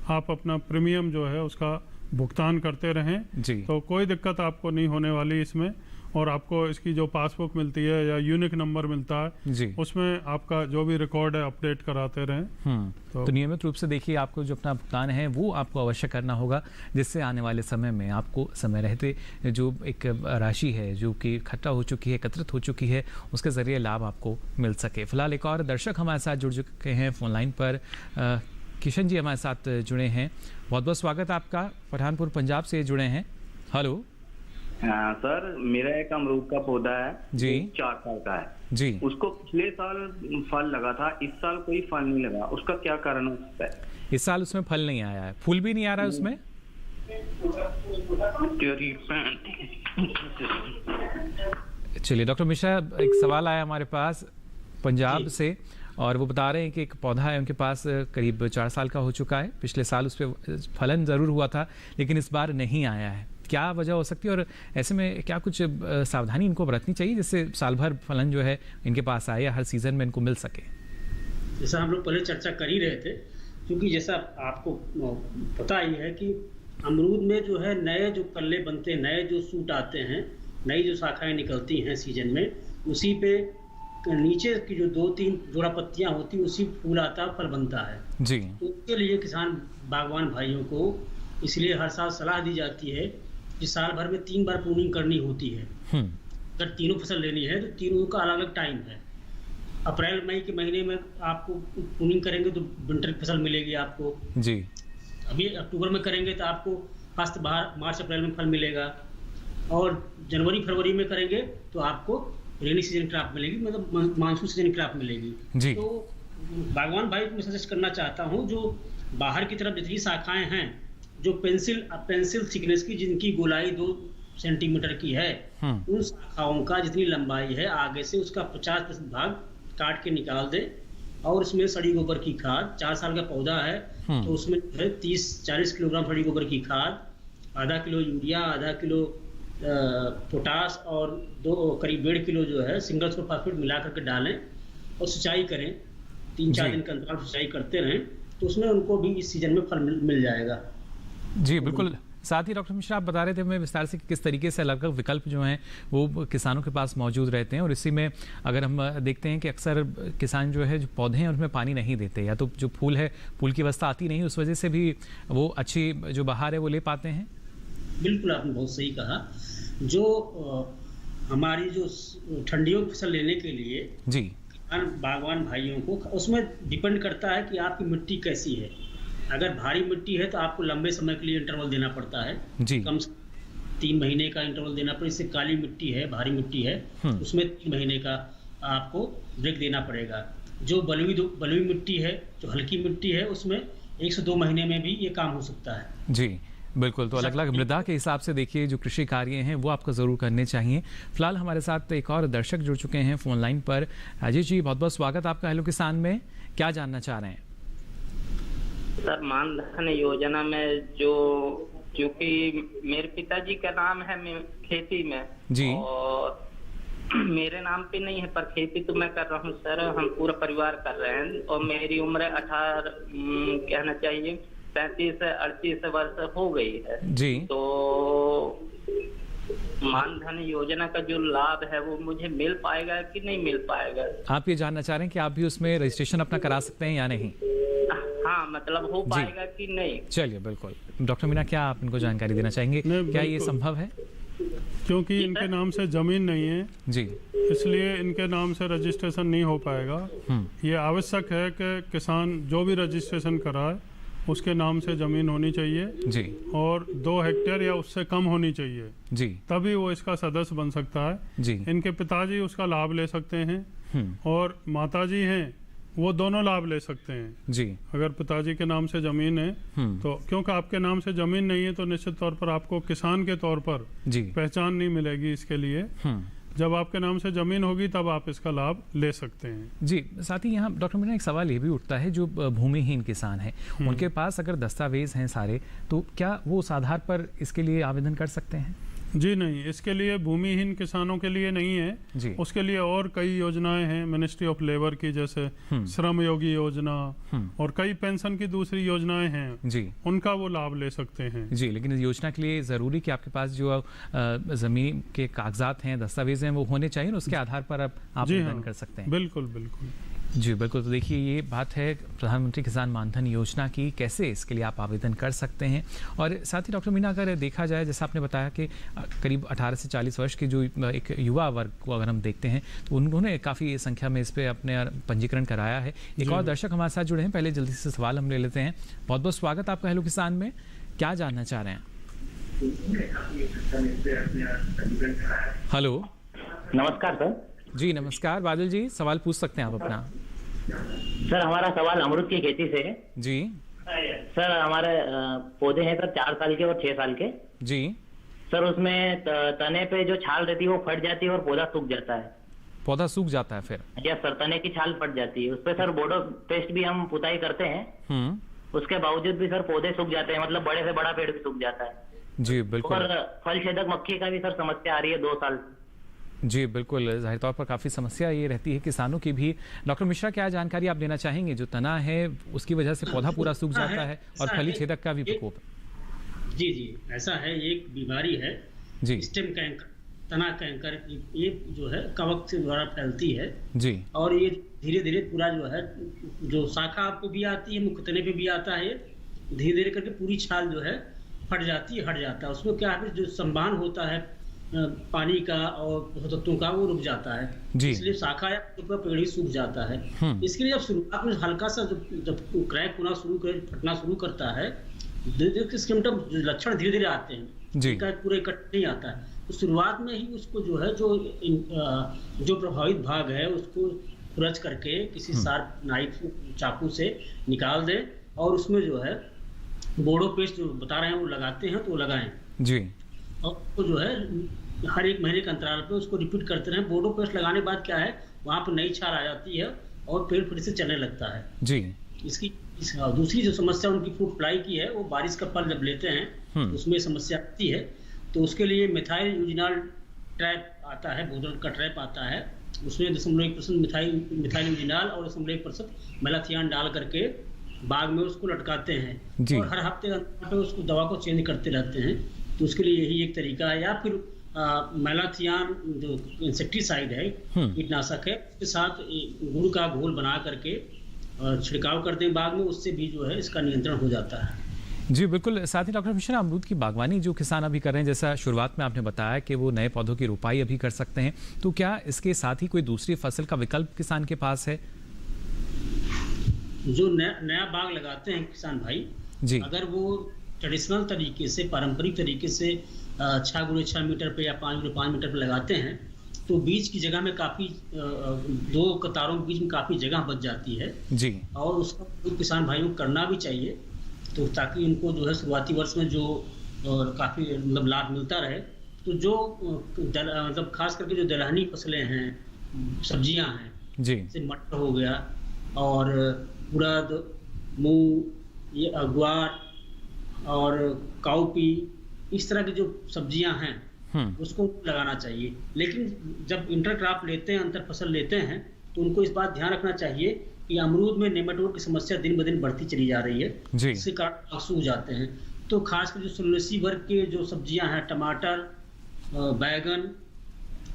आप अपना प्रीमियम जो है उसका भुगतान करते रहें जी। तो कोई दिक्कत आपको नहीं होने वाली इसमें। और आपको इसकी जो पासबुक मिलती है या यूनिक नंबर मिलता है जी, उसमें आपका जो भी रिकॉर्ड है अपडेट कराते रहें। तो नियमित रूप से देखिए आपको जो अपना भुगतान है वो आपको अवश्य करना होगा, जिससे आने वाले समय में आपको समय रहते जो एक राशि है जो कि इकट्ठा हो चुकी है, एकत्रित हो चुकी है, उसके ज़रिए लाभ आपको मिल सके। फिलहाल एक और दर्शक हमारे साथ जुड़ चुके हैं फ़ोन लाइन पर। किशन जी हमारे साथ जुड़े हैं, बहुत बहुत स्वागत आपका। पठानपुर पंजाब से जुड़े हैं। हेलो। हाँ सर, मेरा एक अमरूद का पौधा है जी, 4 साल का है जी। उसको पिछले साल फल लगा था, इस साल कोई फल नहीं लगा, उसका क्या कारण हो सकता है? इस साल उसमें फल नहीं आया है, फूल भी नहीं आ रहा है उसमें? चलिए डॉक्टर मिश्रा, एक सवाल आया हमारे पास पंजाब से और वो बता रहे हैं कि एक पौधा है उनके पास करीब 4 साल का हो चुका है। पिछले साल उस पर फलन ज़रूर हुआ था लेकिन इस बार नहीं आया है। क्या वजह हो सकती है और ऐसे में क्या कुछ सावधानी इनको बरतनी चाहिए जिससे साल भर फलन जो है इनके पास आए या हर सीज़न में इनको मिल सके? जैसा हम लोग पहले चर्चा कर ही रहे थे, क्योंकि जैसा आपको पता ही है कि अमरूद में जो है नए जो कल्ले बनते हैं, नए जो सूट आते हैं, नई जो शाखाएं निकलती हैं सीजन में, उसी पे नीचे की जो 2-3 जोड़ा पत्तियां होती हैं उसी फूल आता फल बनता है जी। तो उसके लिए किसान बागवान भाइयों को इसलिए हर साल सलाह दी जाती है कि साल भर में 3 बार प्रूनिंग करनी होती है। अगर तीनों फसल लेनी है तो तीनों का अलग अलग टाइम है। अप्रैल मई के महीने में आपको प्रूनिंग करेंगे तो विंटर की फसल मिलेगी आपको जी। अभी अक्टूबर में करेंगे तो आपको फर्स्ट मार्च अप्रैल में फल मिलेगा, और जनवरी फरवरी में करेंगे तो आपको रेनी सीजन क्रॉप मिलेगी, मतलब मानसून सीजन क्रॉप मिलेगी जी। तो बागवान भाई को मैं सजेस्ट करना चाहता हूँ जो बाहर की तरफ जितनी शाखाएं हैं जो पेंसिल थिकनेस की, जिनकी गोलाई 2 सेंटीमीटर की है, उन शाखाओं का जितनी लंबाई है आगे से उसका 50% भाग काट के निकाल दे और उसमें सड़ी गोबर की खाद, 4 साल का पौधा है तो उसमें 30-40 किलोग्राम सड़ी गोबर की खाद, आधा किलो यूरिया, आधा किलो पोटास और करीब 1.5 किलो जो है सिंगल सुपर फास्फेट मिला करके डालें और सिंचाई करें। 3-4 दिन का अंतराल सिंचाई करते रहें तो उसमें उनको भी इस सीजन में फल मिल जाएगा जी। बिल्कुल। साथ ही डॉक्टर मिश्रा आप बता रहे थे मैं विस्तार से किस तरीके से अलग अलग विकल्प जो हैं वो किसानों के पास मौजूद रहते हैं, और इसी में अगर हम देखते हैं कि अक्सर किसान जो है जो पौधे हैं उनमें पानी नहीं देते, या तो जो फूल है फूल की अवस्था आती नहीं, उस वजह से भी वो अच्छी जो बहार है वो ले पाते हैं। बिल्कुल, आपने बहुत सही कहा। जो हमारी जो ठंडियों की फसल लेने के लिए जी बागवान भाइयों को उसमें डिपेंड करता है कि आपकी मिट्टी कैसी है। अगर भारी मिट्टी है तो आपको लंबे समय के लिए इंटरवल देना पड़ता है जी। कम से 3 महीने का इंटरवल देना पड़ेगा। इससे काली मिट्टी है, भारी मिट्टी है, उसमें 3 महीने का आपको ब्रेक देना पड़ेगा। जो बलुई मिट्टी है, जो हल्की मिट्टी है, उसमें 1 से 2 महीने में भी ये काम हो सकता है जी। बिल्कुल, तो अलग अलग मृदा के हिसाब से देखिए जो कृषि कार्य हैं वो आपको ज़रूर करने चाहिए। फिलहाल हमारे साथ एक और दर्शक जुड़ चुके हैं फ़ोन लाइन पर। अजय जी, बहुत बहुत स्वागत आपका हेलो किसान में। क्या जानना चाह रहे हैं? सर, मानधन योजना में जो क्योंकि मेरे पिताजी का नाम है खेती में जी, और मेरे नाम पे नहीं है, पर खेती तो मैं कर रहा हूँ सर। हम पूरा परिवार कर रहे हैं और मेरी उम्र 18 कहना चाहिए 37-38 वर्ष हो गई है जी। तो मानधन योजना का जो लाभ है वो मुझे मिल पाएगा कि नहीं मिल पाएगा? आप ये जानना चाह रहे हैं कि आप भी उसमें रजिस्ट्रेशन अपना करा सकते हैं या नहीं? हाँ, मतलब हो पाएगा कि नहीं? चलिए, बिल्कुल। डॉक्टर मीना, क्या आप इनको जानकारी देना चाहेंगे? क्या ये संभव है? क्योंकि इनके नाम से जमीन नहीं है जी, इसलिए इनके नाम से रजिस्ट्रेशन नहीं हो पाएगा। ये आवश्यक है कि किसान जो भी रजिस्ट्रेशन कराए उसके नाम से जमीन होनी चाहिए जी, और 2 हेक्टेयर या उससे कम होनी चाहिए जी, तभी वो इसका सदस्य बन सकता है जी। इनके पिताजी उसका लाभ ले सकते हैं और माताजी हैं वो दोनों लाभ ले सकते हैं जी। अगर पिताजी के नाम से जमीन है तो, क्योंकि आपके नाम से जमीन नहीं है तो निश्चित तौर पर आपको किसान के तौर पर जी पहचान नहीं मिलेगी इसके लिए। जब आपके नाम से जमीन होगी तब आप इसका लाभ ले सकते हैं जी। साथ ही यहाँ डॉक्टर मीना एक सवाल ये भी उठता है, जो भूमिहीन किसान हैं उनके पास अगर दस्तावेज हैं सारे, तो क्या वो उस आधार पर इसके लिए आवेदन कर सकते हैं? जी नहीं, इसके लिए भूमिहीन किसानों के लिए नहीं है जी। उसके लिए और कई योजनाएं हैं मिनिस्ट्री ऑफ लेबर की, जैसे श्रम योगी योजना और कई पेंशन की दूसरी योजनाएं हैं जी, उनका वो लाभ ले सकते हैं जी। लेकिन इस योजना के लिए ज़रूरी कि आपके पास जो ज़मीन के कागजात हैं, दस्तावेज हैं, वो होने चाहिए, उसके आधार पर आप आवेदन कर सकते हैं। बिल्कुल बिल्कुल जी, बिल्कुल। तो देखिए, ये बात है प्रधानमंत्री किसान मानधन योजना की, कैसे इसके लिए आप आवेदन कर सकते हैं। और साथ ही डॉक्टर मीना, अगर देखा जाए, जैसा आपने बताया कि करीब 18 से 40 वर्ष के जो एक युवा वर्ग को अगर हम देखते हैं तो उन्होंने काफ़ी संख्या में इस पर अपने पंजीकरण कराया है। एक और दर्शक हमारे साथ जुड़े हैं, पहले जल्दी से सवाल हम ले लेते हैं। बहुत बहुत स्वागत आपका हेलो किसान में। क्या जानना चाह रहे हैं? हेलो, नमस्कार सर। जी नमस्कार, बादल जी, सवाल पूछ सकते हैं आप अपना। सर, हमारा सवाल अमरूद की खेती से है जी। सर, हमारे पौधे हैं सर 4 साल के और 6 साल के जी। सर, उसमें तने पे जो छाल रहती है वो फट जाती है और पौधा सूख जाता है। पौधा सूख जाता है फिर? या सर, तने की छाल फट जाती है, उस पर सर बोडो पेस्ट भी हम पुताई करते हैं, उसके बावजूद भी सर पौधे सूख जाते हैं, मतलब बड़े से बड़ा पेड़ भी सूख जाता है जी। बिल्कुल। और फल छेदक मक्खी का भी सर समस्या आ रही है 2 साल जी। बिल्कुल, जाहिर तौर पर काफ़ी समस्या ये रहती है किसानों की भी। डॉक्टर मिश्रा, क्या जानकारी आप देना चाहेंगे? जो तना है उसकी वजह से पौधा पूरा सूख जाता है और फली छेदक का भी प्रकोप? जी जी, ऐसा है, ये एक बीमारी है जी, स्टेम कैंकर, तना कैंकर। ये जो है कवक से द्वारा फैलती है जी, और ये धीरे धीरे पूरा जो है, जो शाखा पे भी आती है, मुख्य तने पे भी आता है, धीरे धीरे करके पूरी छाल जो है फट जाती है, हट जाता है। उसमें क्या है, जो संवहन होता है पानी का और तत्वों का, वो रुक जाता है, इसलिए शाखा या पेड़ ही सूख जाता है। इसके लिए जब शुरुआत में हल्का सा जब क्रैक होना फटना शुरू करता है, सिम्टम लक्षण धीरे धीरे आते हैं, पूरे इकट्ठे नहीं आता है, तो शुरुआत में ही उसको जो है, जो प्रभावित भाग है उसको खुरच करके किसी शार्प नाइफ चाकू से निकाल दें और उसमें जो है बोडो पेस्ट जो बता रहे हैं वो लगाते हैं, तो वो लगाएं जी। और तो जो है हर 1 महीने के अंतराल पे उसको रिपीट करते रहें। बोडो पेस्ट लगाने के बाद क्या है, वहाँ पर नई छाल आ जाती है और पेड़ फिर से चलने लगता है जी। इसकी दूसरी जो समस्या उनकी फ्रूट फ्लाई की है, वो बारिश का फल जब लेते हैं तो उसमें समस्या आती है, तो उसके लिए मिथाइल यूजिनॉल ट्रैप आता है, बोतल का ट्रैप आता है, उसमें 0.1% मिथाइल यूजिनॉल और 0.1% मेलाथियान डाल करके बाग में उसको लटकाते हैं और हर हफ्ते पे उसको दवा को चेंज करते रहते हैं। तो उसके लिए यही एक तरीका है, या फिर मेलाथियान जो इंसेक्टिसाइड है, कीटनाशक है, उसके साथ गुड़ का घोल बना करके छिड़काव करते हैं बाग में, उससे भी जो है इसका नियंत्रण हो जाता है जी। बिल्कुल। साथ ही डॉक्टर मिश्रा, अमरूद की बागवानी जो किसान अभी कर रहे हैं, जैसा शुरुआत में आपने बताया कि वो नए पौधों की रोपाई अभी कर सकते हैं, तो क्या इसके साथ ही कोई दूसरी फसल का विकल्प किसान के पास है? जो नया बाग लगाते हैं किसान भाई जी, अगर वो ट्रेडिशनल तरीके से, पारंपरिक तरीके से 6 गुणे 6 मीटर पे या 5 गुणे 5 मीटर पे लगाते हैं, तो बीज की जगह में काफ़ी 2 कतारों के बीच में काफ़ी जगह बच जाती है जी, और उसको किसान भाइयों को करना भी चाहिए, तो ताकि उनको जो है शुरुआती वर्ष में जो और काफ़ी मतलब लाभ मिलता रहे। तो जो मतलब खास करके जो दलहनी फसलें हैं, सब्जियां हैं, जैसे मटर हो गया और उड़द, मूंग, ये ग्वार और काउपी, इस तरह की जो सब्जियां हैं उसको लगाना चाहिए। लेकिन जब इंटरक्रॉप लेते हैं, अंतर फसल लेते हैं, तो उनको इस बात ध्यान रखना चाहिए कि अमरूद में नेमाटोड की समस्या दिन ब दिन बढ़ती चली जा रही है, जिससे कारण सूख जाते हैं। तो खासकर जो सुलनेसी वर्ग के जो सब्जियां हैं, टमाटर, बैगन,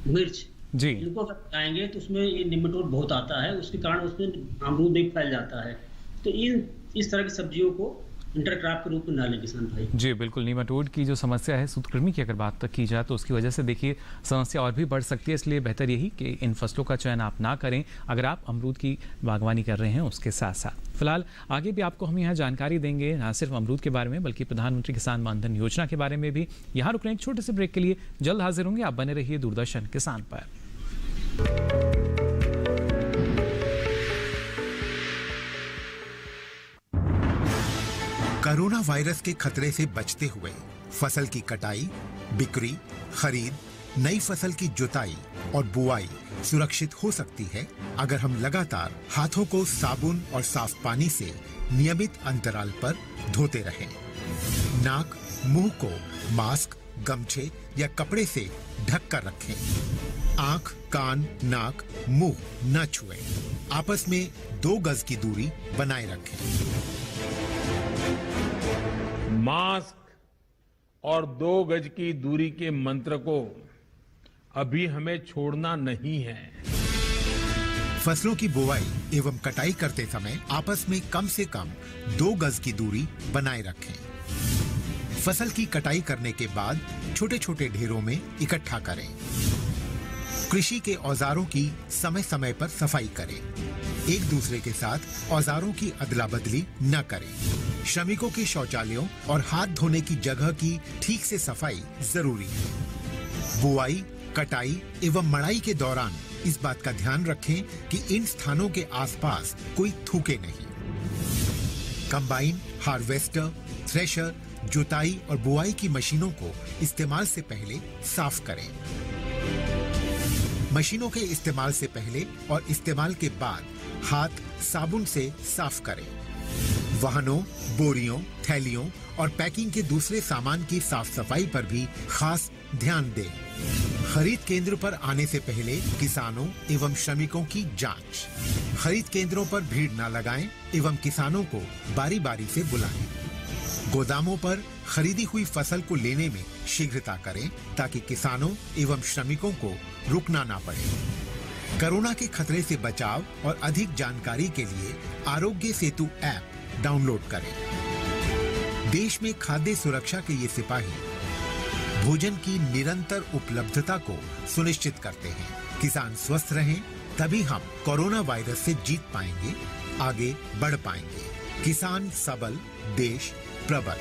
मिर्च, इनको अगर लगाएंगे तो उसमें ये नेमाटोड बहुत आता है, उसके कारण उसमें अमरूद भी फैल जाता है। तो इस तरह की सब्जियों को इंटरक्रॉप के रूप में ना लें किसान भाई। जी बिल्कुल, नेमाटोड की जो समस्या है, सूत्रकृमि की अगर बात की जाए तो उसकी वजह से देखिए समस्या और भी बढ़ सकती है। इसलिए बेहतर यही कि इन फसलों का चयन आप ना करें अगर आप अमरूद की बागवानी कर रहे हैं उसके साथ साथ। फिलहाल आगे भी आपको हम यहाँ जानकारी देंगे, ना सिर्फ अमरूद के बारे में बल्कि प्रधानमंत्री किसान मानधन योजना के बारे में भी। यहाँ रुक रहे हैं एक छोटे से ब्रेक के लिए, जल्द हाजिर होंगे। आप बने रहिए दूरदर्शन किसान पर। कोरोना वायरस के खतरे से बचते हुए फसल की कटाई, बिक्री, खरीद, नई फसल की जुताई और बुआई सुरक्षित हो सकती है अगर हम लगातार हाथों को साबुन और साफ पानी से नियमित अंतराल पर धोते रहें। नाक, मुंह को मास्क, गमछे या कपड़े से ढक कर रखें। आंख, कान, नाक, मुंह न छुएं। आपस में 2 गज की दूरी बनाए रखें। मास्क और 2 गज की दूरी के मंत्र को अभी हमें छोड़ना नहीं है। फसलों की बुवाई एवं कटाई करते समय आपस में कम से कम 2 गज की दूरी बनाए रखें। फसल की कटाई करने के बाद छोटे छोटे ढेरों में इकट्ठा करें। कृषि के औजारों की समय समय पर सफाई करें। एक दूसरे के साथ औजारों की अदला बदली न करें। श्रमिकों के शौचालयों और हाथ धोने की जगह की ठीक से सफाई जरूरी है। बुआई, कटाई एवं मड़ाई के दौरान इस बात का ध्यान रखें कि इन स्थानों के आसपास कोई थूके नहीं। कंबाइन, हार्वेस्टर, थ्रेशर, जुताई और बुआई की मशीनों को इस्तेमाल से पहले साफ करें। मशीनों के इस्तेमाल से पहले और इस्तेमाल के बाद हाथ साबुन से साफ करें। वाहनों, बोरियों, थैलियों और पैकिंग के दूसरे सामान की साफ सफाई पर भी खास ध्यान दें। खरीद केंद्र पर आने से पहले किसानों एवं श्रमिकों की जांच। खरीद केंद्रों पर भीड़ न लगाएं एवं किसानों को बारी बारी से बुलाएं। गोदामों पर खरीदी हुई फसल को लेने में शीघ्रता करें ताकि किसानों एवं श्रमिकों को रुकना ना पड़े। कोरोना के खतरे से बचाव और अधिक जानकारी के लिए आरोग्य सेतु ऐप डाउनलोड करें। देश में खाद्य सुरक्षा के ये सिपाही भोजन की निरंतर उपलब्धता को सुनिश्चित करते हैं। किसान स्वस्थ रहें तभी हम कोरोना वायरस से जीत पाएंगे, आगे बढ़ पाएंगे। किसान सबल, देश प्रबल।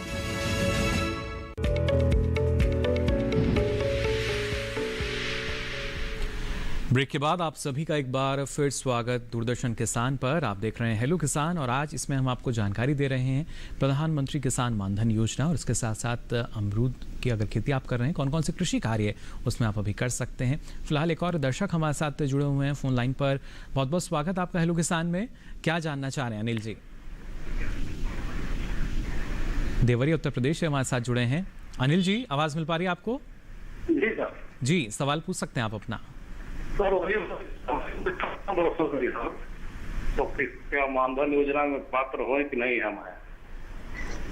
ब्रेक के बाद आप सभी का एक बार फिर स्वागत दूरदर्शन किसान पर। आप देख रहे हैं हेलो किसान और आज इसमें हम आपको जानकारी दे रहे हैं प्रधानमंत्री किसान मानधन योजना और इसके साथ साथ अमरूद की अगर खेती आप कर रहे हैं, कौन कौन से कृषि कार्य उसमें आप अभी कर सकते हैं। फिलहाल एक और दर्शक हमारे साथ जुड़े हुए हैं फोन लाइन पर। बहुत बहुत स्वागत आपका हेलो किसान में। क्या जानना चाह रहे हैं अनिल जी? देवरिया उत्तर प्रदेश से हमारे साथ जुड़े हैं। अनिल जी, आवाज मिल पा रही है आपको? जी सर। जी, सवाल पूछ सकते हैं आप अपना। सर तो क्या मानधन योजना में पात्र हो कि नहीं हम?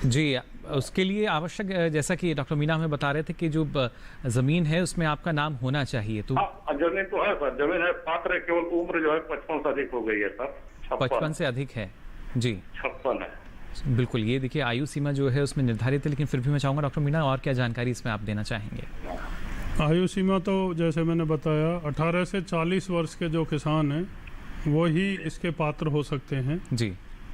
जी, उसके लिए आवश्यक, जैसा कि डॉक्टर मीना हमें बता रहे थे कि जो जमीन है उसमें आपका नाम होना चाहिए। तो जमीन तो है सर, जमीन है, पात्र है, केवल उम्र जो है 55 से अधिक हो गई है सर। 55 से अधिक है जी? 56 है बिल्कुल। ये देखिए आयु सीमा जो है उसमें निर्धारित है, लेकिन फिर भी मैं चाहूँगा डॉक्टर मीना और क्या जानकारी इसमें आप देना चाहेंगे? आयु सीमा तो जैसे मैंने बताया 18 से 40 वर्ष के जो किसान हैं वो ही इसके पात्र हो सकते हैं जी।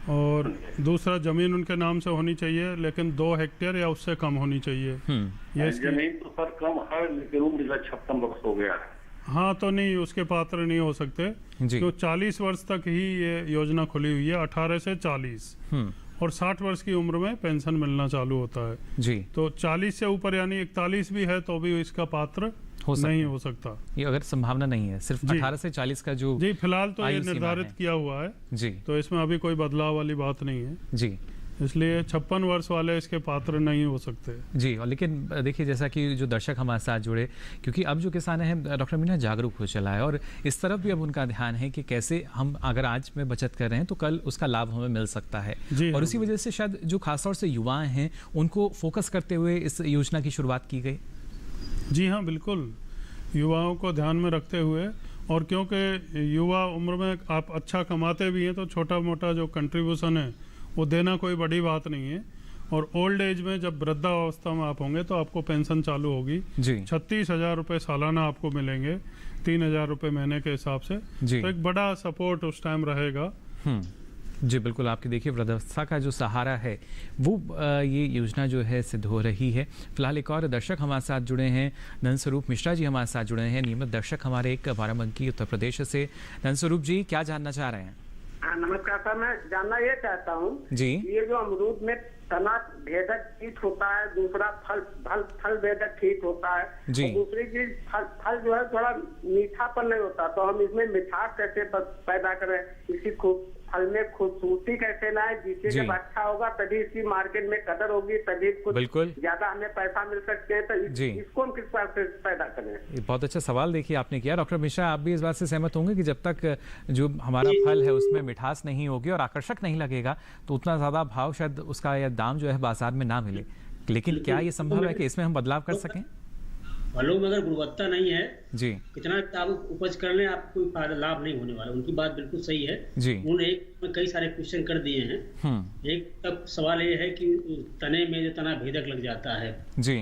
और दूसरा, जमीन उनके नाम से होनी चाहिए लेकिन 2 हेक्टेयर या उससे कम होनी चाहिए। ये जमीन तो सर कम है लेकिन उम्र 56 वर्ष हो गया है। हाँ, तो नहीं, उसके पात्र नहीं हो सकते। तो 40 वर्ष तक ही ये योजना खुली हुई है, 18 से 40। और 60 वर्ष की उम्र में पेंशन मिलना चालू होता है जी। तो 40 से ऊपर यानी 41 भी है तो भी इसका पात्र नहीं हो सकता। ये अगर संभावना नहीं है, सिर्फ 18 से 40 का जो जी फिलहाल तो ये निर्धारित किया हुआ है जी, तो इसमें अभी कोई बदलाव वाली बात नहीं है जी, इसलिए 56 वर्ष वाले इसके पात्र नहीं हो सकते जी। और लेकिन देखिए जैसा कि जो दर्शक हमारे साथ जुड़े, क्योंकि अब जो किसान है डॉक्टर मीना जागरूक हो चला है और इस तरफ भी अब उनका ध्यान है कि कैसे हम अगर आज में बचत कर रहे हैं तो कल उसका लाभ हमें मिल सकता है और इसी वजह से शायद जो खासतौर से युवा हैं उनको फोकस करते हुए इस योजना की शुरुआत की गई। जी हाँ, बिल्कुल, युवाओं को ध्यान में रखते हुए, और क्योंकि युवा उम्र में आप अच्छा कमाते भी हैं तो छोटा मोटा जो कंट्रीब्यूशन है वो देना कोई बड़ी बात नहीं है। और ओल्ड एज में जब वृद्धावस्था में आप होंगे तो आपको पेंशन चालू होगी 36,000 रुपये सालाना आपको मिलेंगे, 3,000 रुपये महीने के हिसाब से, तो एक बड़ा सपोर्ट उस टाइम रहेगा। जी बिल्कुल, आपकी देखिए वृद्धावस्था का जो सहारा है वो ये योजना जो है सिद्ध हो रही है। फिलहाल एक और दर्शक हमारे साथ जुड़े हैं, नंदस्वरूप मिश्रा जी हमारे साथ जुड़े हैं, नियमित दर्शक हमारे एक बाराबंकी उत्तर प्रदेश से। नंदस्वरूप जी क्या जानना चाह रहे हैं? हाँ नमस्कार सर, मैं जानना ये चाहता हूँ जी, ये जो अमरूद में तना भेदक कीट होता है, दूसरा फल भेदक कीट होता है जी, और दूसरी चीज फल जो है थोड़ा मीठापन नहीं होता, तो हम इसमें मिठास कैसे पैदा करें, इसी फल में खूबसूरती कैसे लाए, जिससे जब अच्छा होगा तभी इसकी मार्केट में कदर होगी, तभी कुछ ज्यादा हमें पैसा मिल सकते हैं, तो इसको हम किस बात से पैदा करें? ये बहुत अच्छा सवाल देखिए आपने किया। डॉक्टर मिश्रा, आप भी इस बात से सहमत होंगे कि जब तक जो हमारा फल है उसमें मिठास नहीं होगी और आकर्षक नहीं लगेगा तो उतना ज्यादा भाव शायद उसका या दाम जो है बाजार में ना मिले, लेकिन क्या ये संभव है कि इसमें हम बदलाव कर सकें? फलों में अगर गुणवत्ता नहीं है जी, कितना आप उपज कर लें आपको कोई लाभ नहीं होने वाला। उनकी बात बिल्कुल सही है जी। उन्होंने एक में कई सारे क्वेश्चन कर दिए हैं। एक तक सवाल ये है कि तने में जो तना भेदक लग जाता है जी,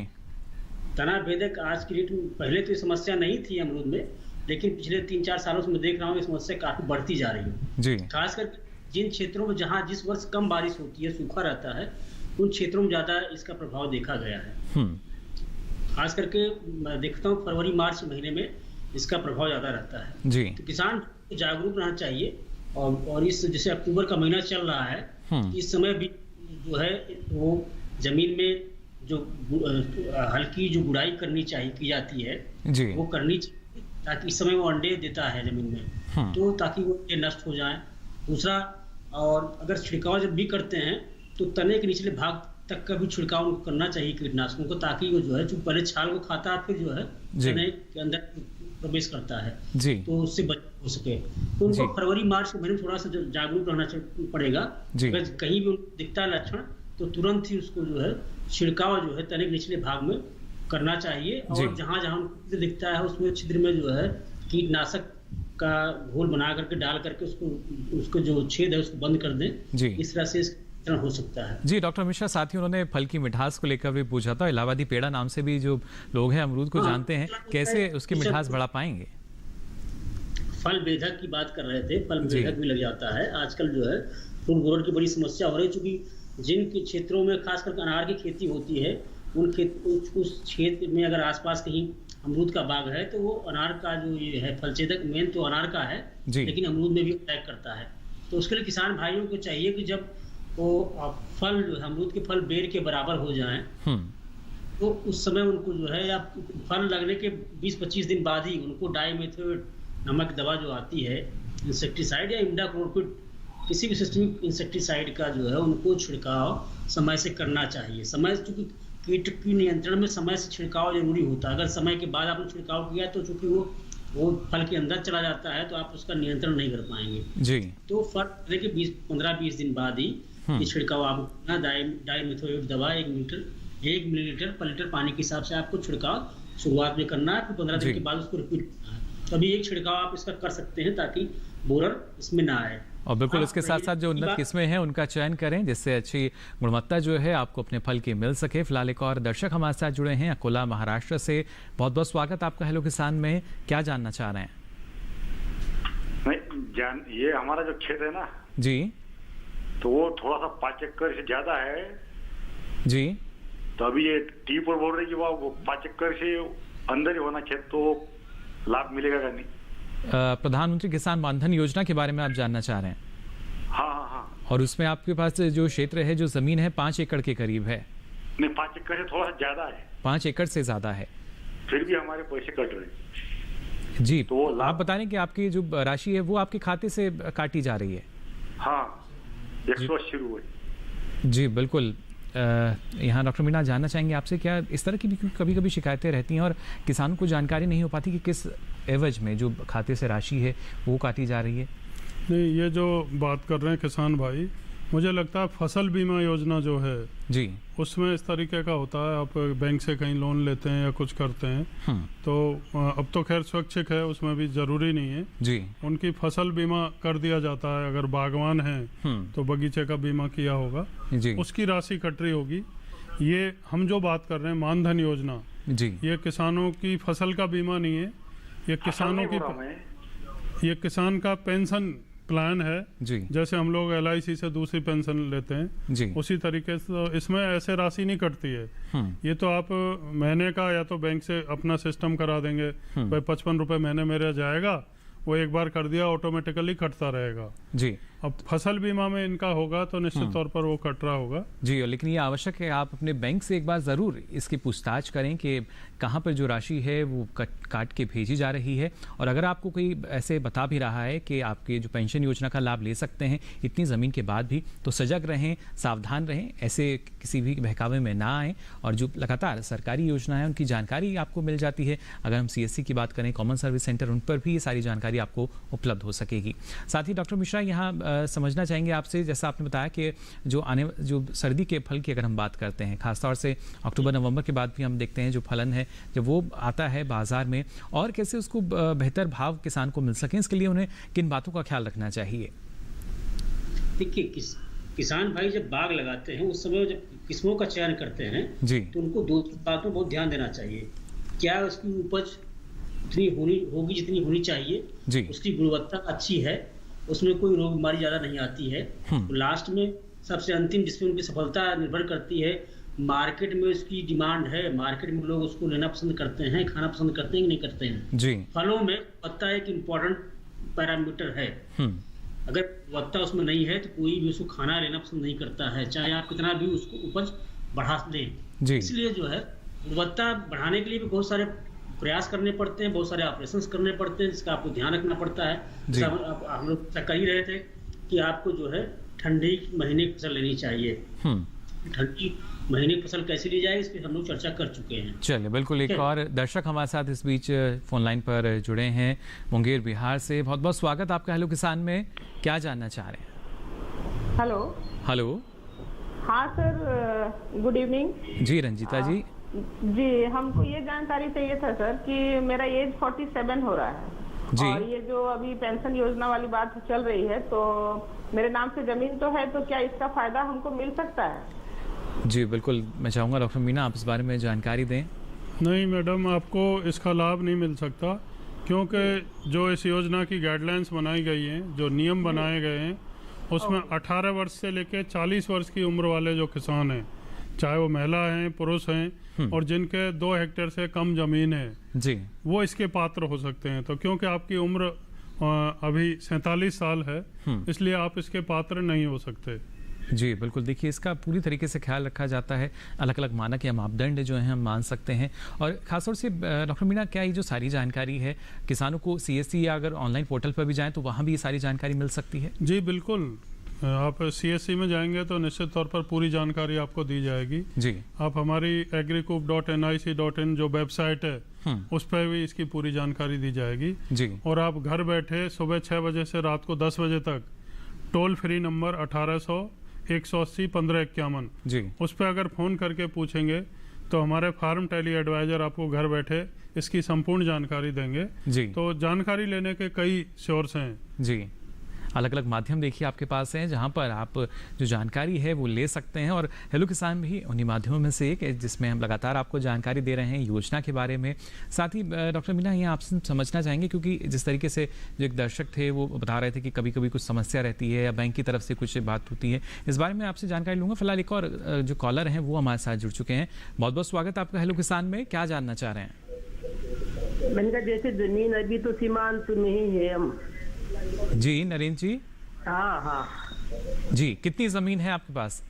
तना भेदक आज की डेट में, पहले तो ये समस्या नहीं थी अमरूद में, लेकिन पिछले 3-4 सालों से मैं देख रहा हूँ ये समस्या काफी बढ़ती जा रही है जी। खासकर जिन क्षेत्रों में जहाँ जिस वर्ष कम बारिश होती है, सूखा रहता है, उन क्षेत्रों में ज्यादा इसका प्रभाव देखा गया है। खास करके मैं देखता हूँ फरवरी मार्च महीने में इसका प्रभाव ज्यादा रहता है जी। तो किसान को जागरूक रहना चाहिए और इस जैसे अक्टूबर का महीना चल रहा है, इस समय भी जो है वो जमीन में जो हल्की जो गुड़ाई करनी चाहिए की जाती है जी, वो करनी चाहिए, ताकि इस समय वो अंडे देता है जमीन में, तो ताकि वो नष्ट हो जाए। दूसरा, और अगर छिड़काव जब भी करते हैं तो तने के निचले भाग तक का भी छिड़काव उनको करना चाहिए कीटनाशकों को, ताकि वो जो है जो पहले छाल को खाता है फिर जो है तने के अंदर प्रवेश करता है जी, तो उससे बच हो सके। तो उनको फरवरी मार्च के महीने में थोड़ा सा जागरूक रहना पड़ेगा। अगर कहीं भी दिखता है लक्षण तो तुरंत ही उसको जो है छिड़काव जो है तने के निचले भाग में करना चाहिए, और जहाँ जहाँ दिखता है उसमें छिद्र में जो है कीटनाशक का घोल बना करके डाल करके उसको जो छेद है उसको बंद कर दें। इस तरह से हो सकता है जी। डॉक्टर मिश्रा, साथ ही उन्होंने फल की मिठास को लेकर भी पूछा था, इलाहाबादी पेड़ा नाम से भी जो लोग हैं अमरूद को जानते हैं, कैसे उसकी मिठास बढ़ा पाएंगे? फल भेदक की बात कर रहे थे, फल भेदक भी लग जाता है आजकल, जो है फूल बोरर की बड़ी समस्या हो रही है, चूंकि जिन क्षेत्रों में खासकर अनार की खेती होती है उस क्षेत्र में अगर आसपास कहीं अमरूद का बाग है तो वो अनार का जो ये है फलछेदक मेन तो अनार का है, लेकिन अमरूद में भी अटैक करता है। तो उसके लिए किसान भाइयों को चाहिए कि जब वो फल अमरूद के फल बेर के बराबर हो जाएं तो उस समय उनको जो है या फल लगने के 20-25 दिन बाद ही उनको डाइमेथोएट नमक दवा जो आती है इंसेक्टिसाइड या इमिडाक्लोपीड, किसी भी सिस्टमिक इंसेक्टिसाइड का जो है उनको छिड़काव समय से करना चाहिए। समय, चूंकि कीट की नियंत्रण में समय से छिड़काव जरूरी होता है। अगर समय के बाद आपने छिड़काव किया तो चूंकि वो फल के अंदर चला जाता है तो आप उसका नियंत्रण नहीं कर पाएंगे जी। तो फल के 15-20 दिन बाद ही ये छिड़काव आपको डाइमेथोएट दवा 1 मिलीलीटर पर लीटर पानी के हिसाब से आपको छिड़काव शुरुआत में करना है, फिर 15 दिन के बाद उसको रिपीट करना है। तभी एक छिड़काव आप इसका कर सकते हैं ताकि बोरर इसमें ना आए। और बिल्कुल इसके साथ साथ जो उन्नत किस्में हैं उनका चयन करें जिससे अच्छी गुणवत्ता जो है आपको अपने फल की मिल सके। फिलहाल एक और दर्शक हमारे साथ जुड़े हैं अकोला महाराष्ट्र से। बहुत बहुत स्वागत आपका हेलो किसान में। क्या जानना चाह रहे हैं? ये हमारा जो खेत है ना जी, तो वो थोड़ा सा 5 एकड़ से ज्यादा है जी। तो अभी ये टी पर बोल रही कि वो 5 एकड़ से अंदर ही होना खेत, तो लाभ मिलेगा क्या नहीं? प्रधानमंत्री किसान मानधन योजना के बारे में आप जानना चाह रहे हैं? हाँ हाँ हाँ। और उसमें आपके पास जो क्षेत्र है, जो ज़मीन है 5 एकड़ के करीब है? नहीं, 5 एकड़ से थोड़ा ज़्यादा है। 5 एकड़ से ज़्यादा है, फिर भी हमारे पैसे कट रहे हैं। जी, तो आप बता रहे हैं कि आपकी जो राशि है वो आपके खाते से काटी जा रही है? हाँ, 180 रुपये। जी बिल्कुल। यहाँ डॉक्टर मीना जानना चाहेंगे आपसे, क्या इस तरह की भी कभी कभी शिकायतें रहती हैं और किसानों को जानकारी नहीं हो पाती कि किस एवज में जो खाते से राशि है वो काटी जा रही है? नहीं, ये जो बात कर रहे हैं किसान भाई, मुझे लगता है फसल बीमा योजना जो है जी, उसमें इस तरीके का होता है। आप बैंक से कहीं लोन लेते हैं या कुछ करते हैं तो अब तो खैर स्वैच्छिक है, उसमें भी ज़रूरी नहीं है जी, उनकी फसल बीमा कर दिया जाता है। अगर बागवान है तो बगीचे का बीमा किया होगा जी, उसकी राशि कट रही होगी। ये हम जो बात कर रहे हैं मानधन योजना जी, ये किसानों की फसल का बीमा नहीं है, ये किसानों की, ये किसान का पेंशन प्लान है जी। जैसे हम लोग LIC से दूसरी पेंशन लेते हैं जी, उसी तरीके से इसमें ऐसे राशि नहीं कटती है। ये तो आप महीने का या तो बैंक से अपना सिस्टम करा देंगे, भाई 55 रुपये महीने मेरा जाएगा, वो एक बार कर दिया ऑटोमेटिकली कटता रहेगा जी। अब फसल बीमा में इनका होगा तो निश्चित तौर पर वो कट रहा होगा जी। लेकिन ये आवश्यक है आप अपने बैंक से एक बार ज़रूर इसकी पूछताछ करें कि कहाँ पर जो राशि है वो काट के भेजी जा रही है। और अगर आपको कोई ऐसे बता भी रहा है कि आपके जो पेंशन योजना का लाभ ले सकते हैं इतनी ज़मीन के बाद भी, तो सजग रहें, सावधान रहें, ऐसे किसी भी बहकावे में ना आएँ। और जो लगातार सरकारी योजना है उनकी जानकारी आपको मिल जाती है। अगर हम CSC की बात करें, कॉमन सर्विस सेंटर, उन पर भी ये सारी जानकारी आपको उपलब्ध हो सकेगी। साथ ही डॉक्टर मिश्रा यहाँ समझना चाहेंगे आपसे, जैसा आपने बताया कि जो सर्दी के फल की अगर हम बात करते हैं, खासतौर से अक्टूबर नवंबर के बाद भी हम देखते हैं जो फलन है जब वो आता है बाजार में, और कैसे उसको बेहतर भाव किसान को मिल सके, इसके लिए उन्हें किन बातों का ख्याल रखना चाहिए? देखिए, किसान भाई जब बाग लगाते हैं उस समय जब किस्मों का चयन करते हैं जी, तो उनको 2 बातों बहुत ध्यान देना चाहिए। क्या उसकी उपज उतनी होगी जितनी होनी चाहिए जी, उसकी गुणवत्ता अच्छी है, उसमें कोई रोग बीमारी ज़्यादा नहीं आती है। तो लास्ट में सबसे अंतिम जिसमें उनकी सफलता निर्भर करती है, मार्केट में उसकी डिमांड है, मार्केट में लोग उसको लेना पसंद करते हैं, खाना पसंद करते हैं कि नहीं करते हैं जी। फलों में पत्ता एक इम्पॉर्टेंट पैरामीटर है। अगर गुणवत्ता उसमें नहीं है तो कोई भी उसको खाना लेना पसंद नहीं करता है, चाहे आप कितना भी उसको उपज बढ़ा दें। इसलिए जो है गुणवत्ता बढ़ाने के लिए भी बहुत सारे प्रयास करने पड़ते हैं, बहुत सारे ऑपरेशंस करने पड़ते हैं, जिसका आपको ध्यान रखना पड़ता है। हम लोग कर ही रहे थे कि आपको जो है ठंडी महीने की फसल लेनी चाहिए। ठंडी महीने की फसल कैसे ली जाए इस पर हम लोग चर्चा कर चुके हैं। चलिए बिल्कुल। एक और दर्शक हमारे साथ इस बीच फोन लाइन पर जुड़े हैं, मुंगेर बिहार से। बहुत बहुत स्वागत आपका हेलो किसान में। क्या जानना चाह रहे हैं? Hello hello. हाँ सर, गुड इवनिंग। जी रंजीता जी। जी, हमको ये जानकारी चाहिए था सर कि मेरा एज 47 हो रहा है जी। और ये जो अभी पेंशन योजना वाली बात चल रही है तो मेरे नाम से जमीन तो है, तो क्या इसका फायदा हमको मिल सकता है? जी बिल्कुल, मैं चाहूँगा डॉक्टर मीना आप इस बारे में जानकारी दें। नहीं मैडम, आपको इसका लाभ नहीं मिल सकता, क्योंकि जो इस योजना की गाइडलाइंस बनाई गई हैं, जो नियम बनाए गए हैं, उसमें 18 वर्ष से लेकर 40 वर्ष की उम्र वाले जो किसान हैं, चाहे वो महिला हैं, पुरुष हैं, और जिनके 2 हेक्टेयर से कम जमीन है जी, वो इसके पात्र हो सकते हैं। तो क्योंकि आपकी उम्र अभी 47 साल है, इसलिए आप इसके पात्र नहीं हो सकते। जी बिल्कुल। देखिए, इसका पूरी तरीके से ख्याल रखा जाता है, अलग अलग मानक या मापदंड जो हैं हम मान सकते हैं। और खासतौर से डॉक्टर मीना, क्या ये जो सारी जानकारी है किसानों को CSC या अगर ऑनलाइन पोर्टल पर भी जाएं तो वहाँ भी ये सारी जानकारी मिल सकती है? जी बिल्कुल, आप CSC में जाएंगे तो निश्चित तौर पर पूरी जानकारी आपको दी जाएगी जी। आप हमारी agricoup.nic.in जो वेबसाइट है उस पर भी इसकी पूरी जानकारी दी जाएगी जी। और आप घर बैठे सुबह 6 बजे से रात को 10 बजे तक टोल फ्री नंबर 1800 180 1551 जी, उस पर अगर फ़ोन करके पूछेंगे तो हमारे फार्म टेली एडवाइजर आपको घर बैठे इसकी संपूर्ण जानकारी देंगे जी। तो जानकारी लेने के कई सोर्स हैं जी, अलग अलग माध्यम देखिए आपके पास हैं जहां पर आप जो जानकारी है वो ले सकते हैं। और हेलो किसान भी उन्हीं माध्यमों में से एक है जिसमें हम लगातार आपको जानकारी दे रहे हैं योजना के बारे में। साथ ही डॉक्टर मीना, ये आपसे समझना चाहेंगे, क्योंकि जिस तरीके से जो एक दर्शक थे वो बता रहे थे कि कभी कभी कुछ समस्या रहती है या बैंक की तरफ से कुछ बात होती है, इस बारे में आपसे जानकारी लूँगा। फिलहाल एक और जो कॉलर हैं वो हमारे साथ जुड़ चुके हैं। बहुत बहुत स्वागत आपका हेलो किसान में। क्या जानना चाह रहे हैं? मैंने कहा जैसे जमीन अभी तो सीमांत नहीं है हम। जी नरेंद्र जी। हाँ हाँ, जी, कितनी जमीन है आपके पास?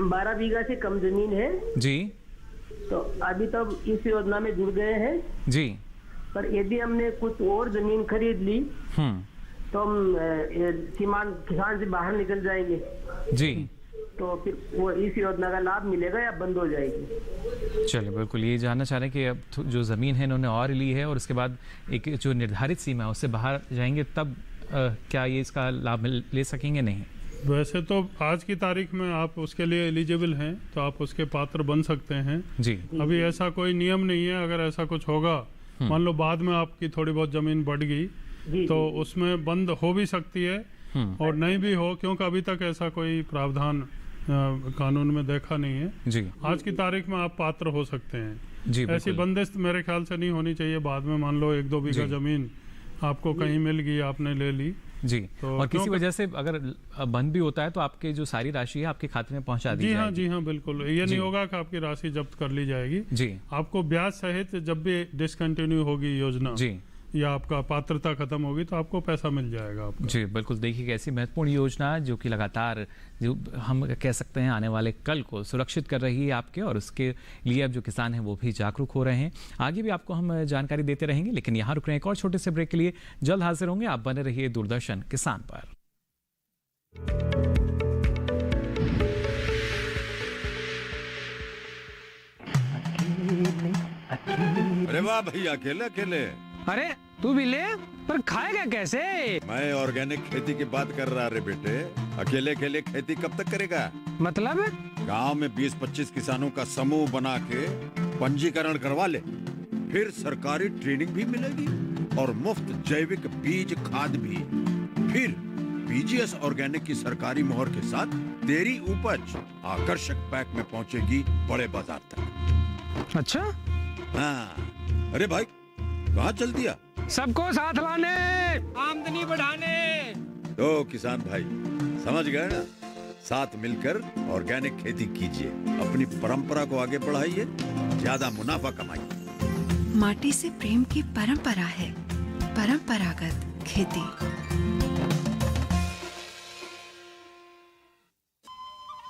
12 बीघा से कम जमीन है जी। तो अभी तक इस योजना में जुड़ गए हैं जी, पर यदि हमने कुछ और जमीन खरीद ली तो हम सीमांत किसान से बाहर निकल जाएंगे जी, तो फिर वो इस योजना का लाभ मिलेगा या बंद हो जाएगी? चलिए, बिल्कुल ये जानना चाह रहे हैं कि अब जो ज़मीन है इन्होंने और ली है और उसके बाद एक जो निर्धारित सीमा है उससे बाहर जाएंगे तब क्या ये इसका लाभ ले सकेंगे? नहीं, वैसे तो आज की तारीख में आप उसके लिए एलिजिबल हैं तो आप उसके पात्र बन सकते हैं जी। अभी ऐसा कोई नियम नहीं है, अगर ऐसा कुछ होगा मान लो बाद में आपकी थोड़ी बहुत जमीन बढ़ गई तो उसमें बंद हो भी सकती है और नहीं भी हो, क्योंकि अभी तक ऐसा कोई प्रावधान कानून में देखा नहीं है जी। आज की तारीख में आप पात्र हो सकते हैं जी। ऐसी बंदिश मेरे ख्याल से नहीं होनी चाहिए। बाद में मान लो 1-2 बीघा जमीन आपको कहीं मिल गई, आपने ले ली जी, तो और किसी वजह से अगर बंद भी होता है तो आपके जो सारी राशि है आपके खाते में पहुंचा दी जाएगी। जी हाँ, बिल्कुल। ये नहीं होगा कि आपकी राशि जब्त कर ली जाएगी जी। आपको ब्याज सहित जब भी डिसकंटिन्यू होगी योजना जी या आपका पात्रता खत्म होगी तो आपको पैसा मिल जाएगा आपको। जी बिल्कुल। देखिए कैसी महत्वपूर्ण योजना जो कि लगातार जो हम कह सकते हैं आने वाले कल को सुरक्षित कर रही है आपके, और उसके लिए अब जो किसान हैं वो भी जागरूक हो रहे हैं। आगे भी आपको हम जानकारी देते रहेंगे, लेकिन यहाँ रुक रहे हैं एक और छोटे से ब्रेक के लिए। जल्द हाजिर होंगे, आप बने रहिए दूरदर्शन किसान पर। अरे वाह भैया, अकेले अकेले। अरे तू भी ले, पर खाएगा कैसे? मैं ऑर्गेनिक खेती की बात कर रहा रे बेटे। अकेले अकेले खेती कब तक करेगा? मतलब गांव में 20-25 किसानों का समूह बना के पंजीकरण करवा ले, फिर सरकारी ट्रेनिंग भी मिलेगी और मुफ्त जैविक बीज खाद भी। फिर बीजीएस ऑर्गेनिक की सरकारी मोहर के साथ तेरी उपज आकर्षक पैक में पहुंचेगी बड़े बाजार तक। अच्छा हाँ। अरे भाई कहाँ चल दिया? सबको साथ लाने, आमदनी बढ़ाने। तो किसान भाई समझ गए ना, साथ मिलकर ऑर्गेनिक खेती कीजिए, अपनी परंपरा को आगे बढ़ाइए, ज्यादा मुनाफा कमाइए। माटी से प्रेम की परंपरा है परंपरागत खेती।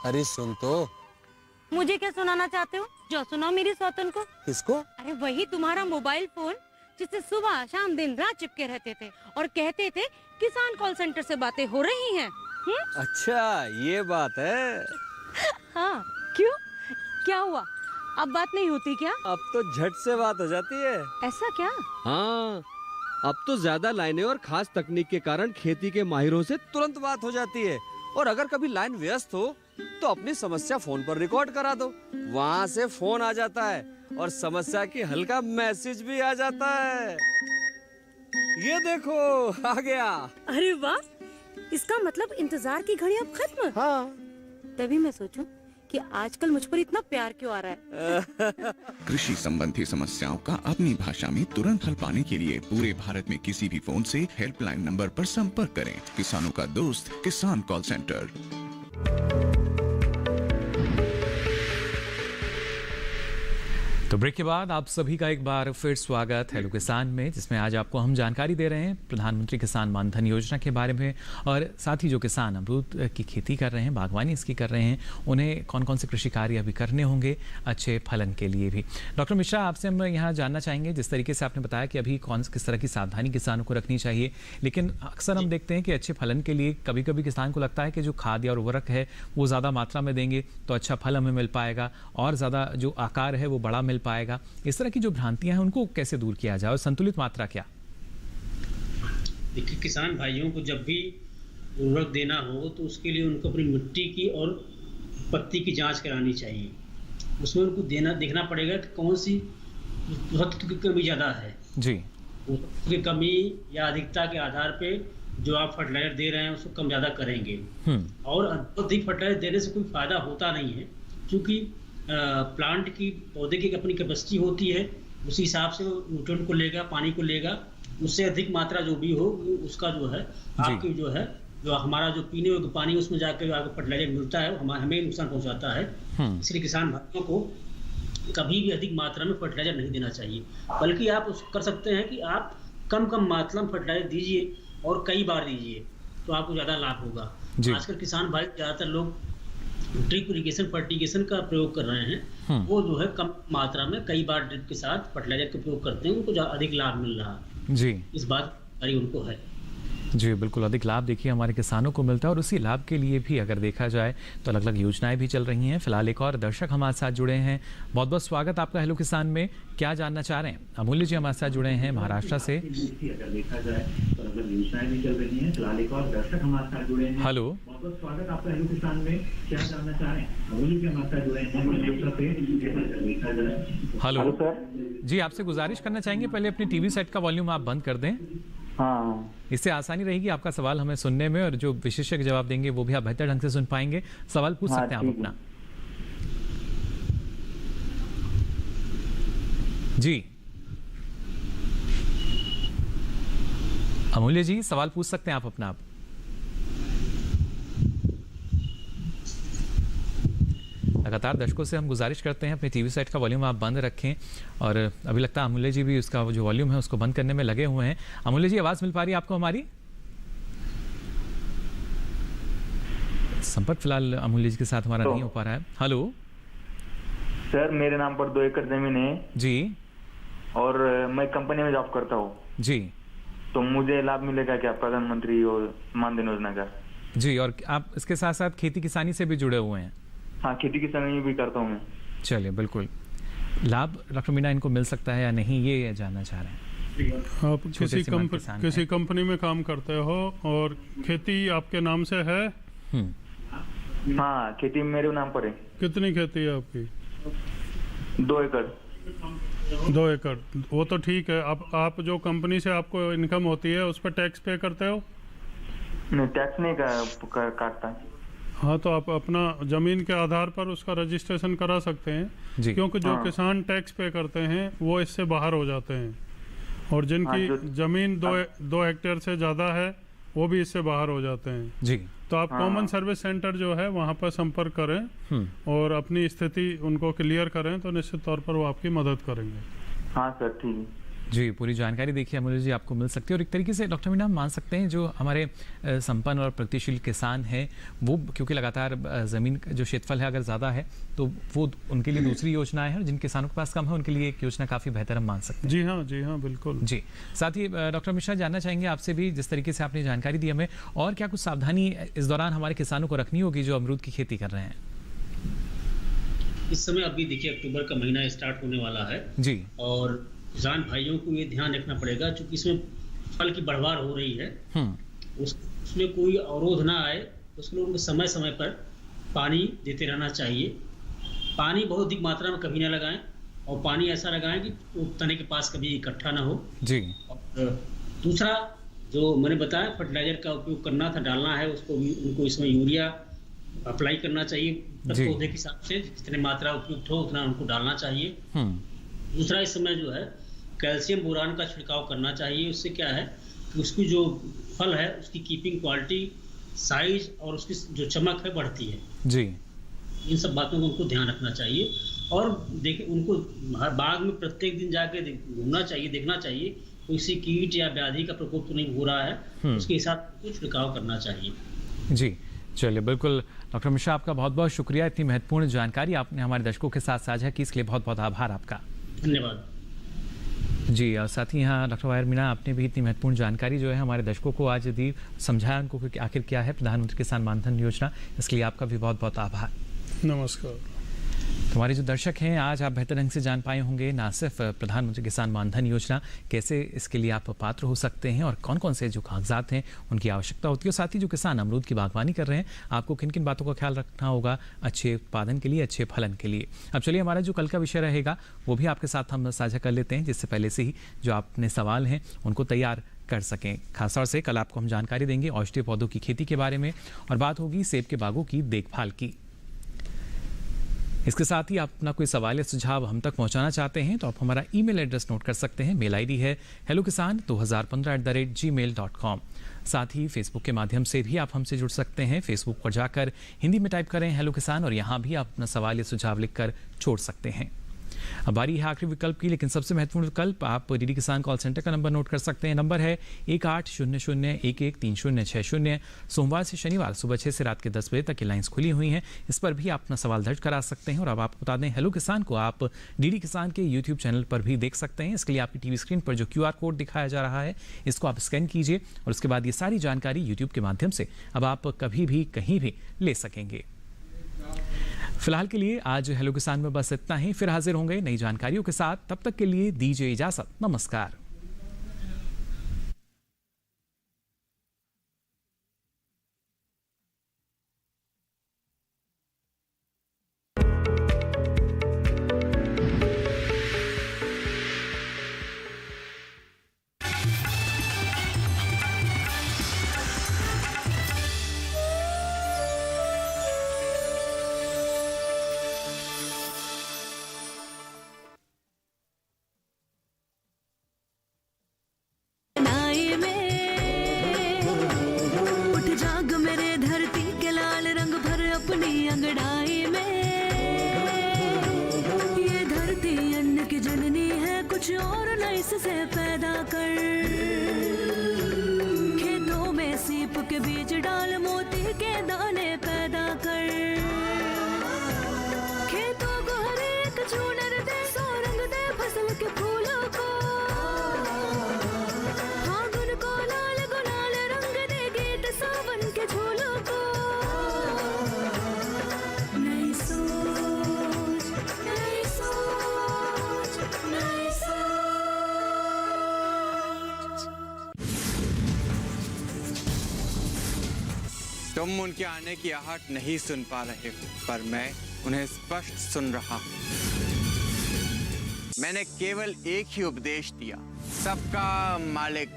अरे सुन तो। मुझे क्या सुनाना चाहते हो? जो सुनाओ मेरी सौतन को। किसको? अरे वही तुम्हारा मोबाइल फोन जिससे सुबह शाम दिन रात चिपके रहते थे और कहते थे किसान कॉल सेंटर से बातें हो रही हैं। अच्छा ये बात है। हाँ क्यों, क्या हुआ? अब बात नहीं होती क्या? अब तो झट से बात हो जाती है। ऐसा क्या? हाँ, अब तो ज्यादा लाइनें और खास तकनीक के कारण खेती के माहिरों से तुरंत बात हो जाती है। और अगर कभी लाइन व्यस्त हो तो अपनी समस्या फोन पर रिकॉर्ड करा दो, वहाँ से फोन आ जाता है और समस्या की हल का मैसेज भी आ जाता है। ये देखो आ गया। अरे वाह, इसका मतलब इंतजार की घड़ी अब खत्म। हाँ। तभी मैं सोचूं कि आजकल मुझ पर इतना प्यार क्यों आ रहा है। कृषि संबंधी समस्याओं का अपनी भाषा में तुरंत हल पाने के लिए पूरे भारत में किसी भी फोन से हेल्पलाइन नंबर पर संपर्क करें। किसानों का दोस्त किसान कॉल सेंटर। तो ब्रेक के बाद आप सभी का एक बार फिर स्वागत हेलो किसान में, जिसमें आज आपको हम जानकारी दे रहे हैं प्रधानमंत्री किसान मानधन योजना के बारे में, और साथ ही जो किसान अमरूद की खेती कर रहे हैं, बागवानी इसकी कर रहे हैं, उन्हें कौन कौन से कृषि कार्य अभी करने होंगे अच्छे फलन के लिए भी। डॉक्टर मिश्रा, आपसे हम यहाँ जानना चाहेंगे, जिस तरीके से आपने बताया कि अभी किस तरह की सावधानी किसानों को रखनी चाहिए, लेकिन अक्सर हम देखते हैं कि अच्छे फलन के लिए कभी कभी किसान को लगता है कि जो खाद या उर्वरक है वो ज़्यादा मात्रा में देंगे तो अच्छा फल हमें मिल पाएगा और ज़्यादा जो आकार है वो बड़ा मिल पाएगा। इस तरह की जो भ्रांतियां हैं उनको कैसे दूर किया जाए और संतुलित मात्रा क्या? देखिए, किसान भाइयों को जब भी उर्वरक देना हो तो उसके लिए उनको अपनी मिट्टी की और पत्ती की जांच करानी चाहिए। उसमें उनको देखना पड़ेगा कि कौन सी तत्व की कमी ज़्यादा है जी। उसकी कमी या अधिकता के आधार पे जो आप फर्टिलाइजर दे रहे हैं उसको कम ज़्यादा करेंगे। और अधिक फर्टिलाइजर देने से कोई फायदा होता नहीं है, क्योंकि प्लांट की पौधे की अपनी कैपेसिटी होती है, उसी हिसाब से वो न्यूट्रिएंट को लेगा, पानी को लेगा। उससे अधिक मात्रा जो भी हो उसका जो है आपकी जो है जो हमारा जो पीने योग्य पानी उसमें जाकर जो आपको फर्टिलाइजर मिलता है हमें नुकसान पहुंचाता है। इसलिए किसान भाइयों को कभी भी अधिक मात्रा में फर्टिलाइजर नहीं देना चाहिए, बल्कि आप उसको कर सकते हैं कि आप कम मात्रा में फर्टिलाइजर दीजिए और कई बार दीजिए तो आपको ज़्यादा लाभ होगा। आजकल किसान भाई ज्यादातर लोग ड्रिप इरिगेशन फर्टिगेशन का प्रयोग कर रहे हैं, वो जो है कम मात्रा में कई बार ड्रिप के साथ फर्टिलाइजर का प्रयोग करते हैं, उनको अधिक लाभ मिल रहा है जी। इस बात की उनको है जी बिल्कुल, अधिक लाभ देखिए हमारे किसानों को मिलता है और उसी लाभ के लिए भी अगर देखा जाए तो अलग अलग योजनाएं भी चल रही हैं। फिलहाल एक और दर्शक हमारे साथ जुड़े हैं, बहुत बहुत स्वागत आपका हेलो किसान में। क्या जानना चाह रहे हैं? अमूल्य जी हमारे साथ जुड़े हैं महाराष्ट्र से। अगर देखा जाए तो अलग अलग योजनाएं भी चल रही हैं। फिलहाल एक और दर्शक हमारे साथ जुड़े हैं। हेलो, बहुत बहुत स्वागत आपका हेलो किसान में। क्या जानना चाह रहे हैं? अमूल्य जी हमारे साथ जुड़े हैं। हेलो जी, आपसे गुजारिश करना चाहेंगे पहले अपने टीवी सेट का वॉल्यूम आप बंद कर दें। हाँ, इससे आसानी रहेगी आपका सवाल हमें सुनने में और जो विशेषज्ञ जवाब देंगे वो भी आप बेहतर ढंग से सुन पाएंगे। सवाल पूछ सकते हैं आप अपना। जी अमूल्य जी सवाल पूछ सकते हैं आप अपना। आप लगातार दर्शकों से हम गुजारिश करते हैं अपने टीवी सेट का वॉल्यूम आप बंद रखें और अभी लगता है अमूल्य जी भी उसका जो वॉल्यूम है उसको बंद करने में लगे हुए हैं। अमूल्य जी आवाज मिल पा रही है आपको हमारी? संपर्क फिलहाल अमूल्य जी के साथ हमारा नहीं हो पा रहा है। हेलो सर, मेरे नाम पर 2 एकड़ जमीन है जी और मैं कंपनी में जॉब करता हूँ जी, तो मुझे लाभ मिलेगा क्या प्रधानमंत्री और मानधन योजना का? जी, और आप इसके साथ साथ खेती किसानी से भी जुड़े हुए हैं? हाँ, खेती किसानी भी करता हूँ मैं। चलिए बिल्कुल, लाभ डॉक्टर मीना इनको मिल सकता है या नहीं ये जानना चाह रहे हैं। आप किसी कंपनी में काम करते हो और खेती आपके नाम से है? हाँ, खेती मेरे नाम पर है। कितनी खेती है आपकी? 2 एकड़। 2 एकड़, वो तो ठीक है। आप जो कंपनी से आपको इनकम होती है उस पर टैक्स पे करते हो? नहीं, टैक्स नहीं काटता। हाँ, तो आप अपना जमीन के आधार पर उसका रजिस्ट्रेशन करा सकते हैं, क्योंकि जो किसान टैक्स पे करते हैं वो इससे बाहर हो जाते हैं और जिनकी जमीन 2 हेक्टेयर से ज़्यादा है वो भी इससे बाहर हो जाते हैं जी। तो आप कॉमन सर्विस सेंटर जो है वहाँ पर संपर्क करें और अपनी स्थिति उनको क्लियर करें तो निश्चित तौर पर वो आपकी मदद करेंगे। हाँ सर, ठीक है जी। पूरी जानकारी देखिए अमूल्य जी आपको मिल सकती है और एक तरीके से डॉक्टर मीना हम मान सकते हैं जो हमारे संपन्न और प्रगतिशील किसान हैं वो क्योंकि लगातार ज़मीन जो क्षेत्रफल है अगर ज़्यादा है तो वो उनके लिए दूसरी योजनाएं हैं और जिन किसानों के पास कम है उनके लिए एक योजना काफ़ी बेहतर हम मान सकते हैं। जी हाँ बिल्कुल जी। साथ ही डॉक्टर मिश्रा जानना चाहेंगे आपसे भी, जिस तरीके से आपने जानकारी दी हमें, और क्या कुछ सावधानी इस दौरान हमारे किसानों को रखनी होगी जो अमरूद की खेती कर रहे हैं? इस समय अभी देखिए अक्टूबर का महीना स्टार्ट होने वाला है जी, और किसान भाइयों को ये ध्यान रखना पड़ेगा क्योंकि इसमें फल की बढ़वार हो रही है, उसमें कोई अवरोध ना आए, उसके लिए उनको समय समय पर पानी देते रहना चाहिए। पानी बहुत अधिक मात्रा में कभी ना लगाएं और पानी ऐसा लगाएं कि वो तने के पास कभी इकट्ठा ना हो जी। और दूसरा जो मैंने बताया फर्टिलाइजर का उपयोग करना था, डालना है उसको भी, उनको इसमें यूरिया अप्लाई करना चाहिए पौधे के हिसाब से, जितने मात्रा उपयुक्त हो उतना उनको डालना चाहिए। दूसरा इस समय जो है कैल्शियम बोरान का छिड़काव करना चाहिए। उससे क्या है कि उसकी जो फल है उसकी कीपिंग क्वालिटी, साइज और उसकी जो चमक है बढ़ती है जी। इन सब बातों को उनको ध्यान रखना चाहिए और देखिए उनको हर बाग में प्रत्येक दिन जाके घूमना चाहिए, देखना चाहिए किसी कीट या व्याधि का प्रकोप तो नहीं हो रहा है, उसके हिसाब से छिड़काव करना चाहिए जी। चलिए बिल्कुल डॉक्टर मिश्रा, आपका बहुत बहुत शुक्रिया, इतनी महत्वपूर्ण जानकारी आपने हमारे दर्शकों के साथ साझा की, इसके लिए बहुत बहुत आभार आपका। धन्यवाद जी। और साथ ही यहाँ डॉक्टर वायर मीना आपने भी इतनी महत्वपूर्ण जानकारी जो है हमारे दर्शकों को आज दी, समझाया उनको कि आखिर क्या है प्रधानमंत्री किसान मानधन योजना, इसलिए आपका भी बहुत बहुत आभार। नमस्कार। हमारे जो दर्शक हैं आज आप बेहतर ढंग से जान पाए होंगे ना सिर्फ प्रधानमंत्री किसान मानधन योजना कैसे इसके लिए आप पात्र हो सकते हैं और कौन कौन से जो कागजात हैं उनकी आवश्यकता होती है, और साथ ही जो किसान अमरूद की बागवानी कर रहे हैं आपको किन किन बातों का ख्याल रखना होगा अच्छे उत्पादन के लिए, अच्छे फलन के लिए। अब चलिए हमारा जो कल का विषय रहेगा वो भी आपके साथ हम साझा कर लेते हैं, जिससे पहले से ही जो आपने सवाल हैं उनको तैयार कर सकें। खासतौर से कल आपको हम जानकारी देंगे औषधीय पौधों की खेती के बारे में और बात होगी सेब के बागों की देखभाल की। इसके साथ ही आप अपना कोई सवाल या सुझाव हम तक पहुंचाना चाहते हैं तो आप हमारा ईमेल एड्रेस नोट कर सकते हैं। मेल आईडी है hellokisan2015@gmail.com। साथ ही फेसबुक के माध्यम से भी आप हमसे जुड़ सकते हैं। फेसबुक पर जाकर हिंदी में टाइप करें हेलो किसान और यहाँ भी आप अपना सवाल या सुझाव लिखकर छोड़ सकते हैं। अब बारी है आखिरी विकल्प की, लेकिन सबसे महत्वपूर्ण विकल्प आप डीडी किसान कॉल सेंटर का नंबर नोट कर सकते हैं। नंबर है 1800113060। सोमवार से शनिवार सुबह 6 से रात के 10 बजे तक की लाइन्स खुली हुई हैं। इस पर भी आप अपना सवाल दर्ज करा सकते हैं। और अब आपको बता दें, हेलो किसान को आप डीडी किसान के यूट्यूब चैनल पर भी देख सकते हैं। इसके लिए आपकी टीवी स्क्रीन पर जो QR कोड दिखाया जा रहा है, इसको आप स्कैन कीजिए और उसके बाद ये सारी जानकारी यूट्यूब के माध्यम से अब आप कभी भी कहीं भी ले सकेंगे। फिलहाल के लिए आज हेलो किसान में बस इतना ही। फिर हाजिर होंगे नई जानकारियों के साथ। तब तक के लिए दीजिए इजाजत। नमस्कार। तुम उनके आने की आहट नहीं सुन पा रहे हो, पर मैं उन्हें स्पष्ट सुन रहा हूँ। मैंने केवल एक ही उपदेश दिया, सबका मालिक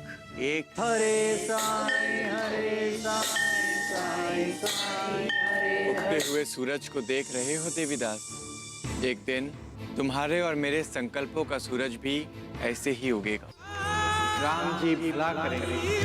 एक। हरे साईं हरे साईं साईं साईं हरे। उगते हुए सूरज को देख रहे हो देवीदास? एक दिन तुम्हारे और मेरे संकल्पों का सूरज भी ऐसे ही उगेगा। राम जी भला करेंगे।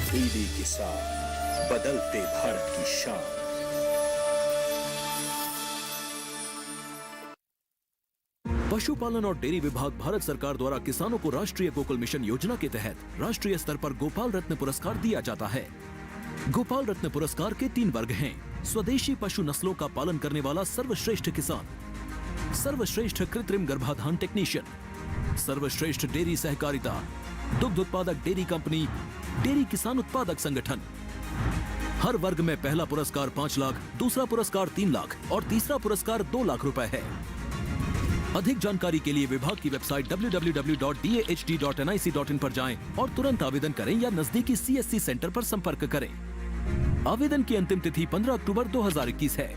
डीडी किसान, बदलते भारत की शान। पशुपालन और डेयरी विभाग भारत सरकार द्वारा किसानों को राष्ट्रीय गोकुल मिशन योजना के तहत राष्ट्रीय स्तर पर गोपाल रत्न पुरस्कार दिया जाता है। गोपाल रत्न पुरस्कार के 3 वर्ग हैं: स्वदेशी पशु नस्लों का पालन करने वाला सर्वश्रेष्ठ किसान, सर्वश्रेष्ठ कृत्रिम गर्भाधान टेक्नीशियन, सर्वश्रेष्ठ डेयरी सहकारिता, दुग्ध उत्पादक डेयरी कंपनी, डेयरी किसान उत्पादक संगठन। हर वर्ग में पहला पुरस्कार 5 लाख, दूसरा पुरस्कार 3 लाख और तीसरा पुरस्कार 2 लाख रुपए है। अधिक जानकारी के लिए विभाग की वेबसाइट www.dahd.nic.in पर जाएं और तुरंत आवेदन करें या नजदीकी CSC सेंटर पर संपर्क करें। आवेदन की अंतिम तिथि 15 अक्टूबर 2021 है।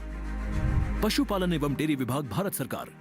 पशुपालन एवं डेयरी विभाग, भारत सरकार।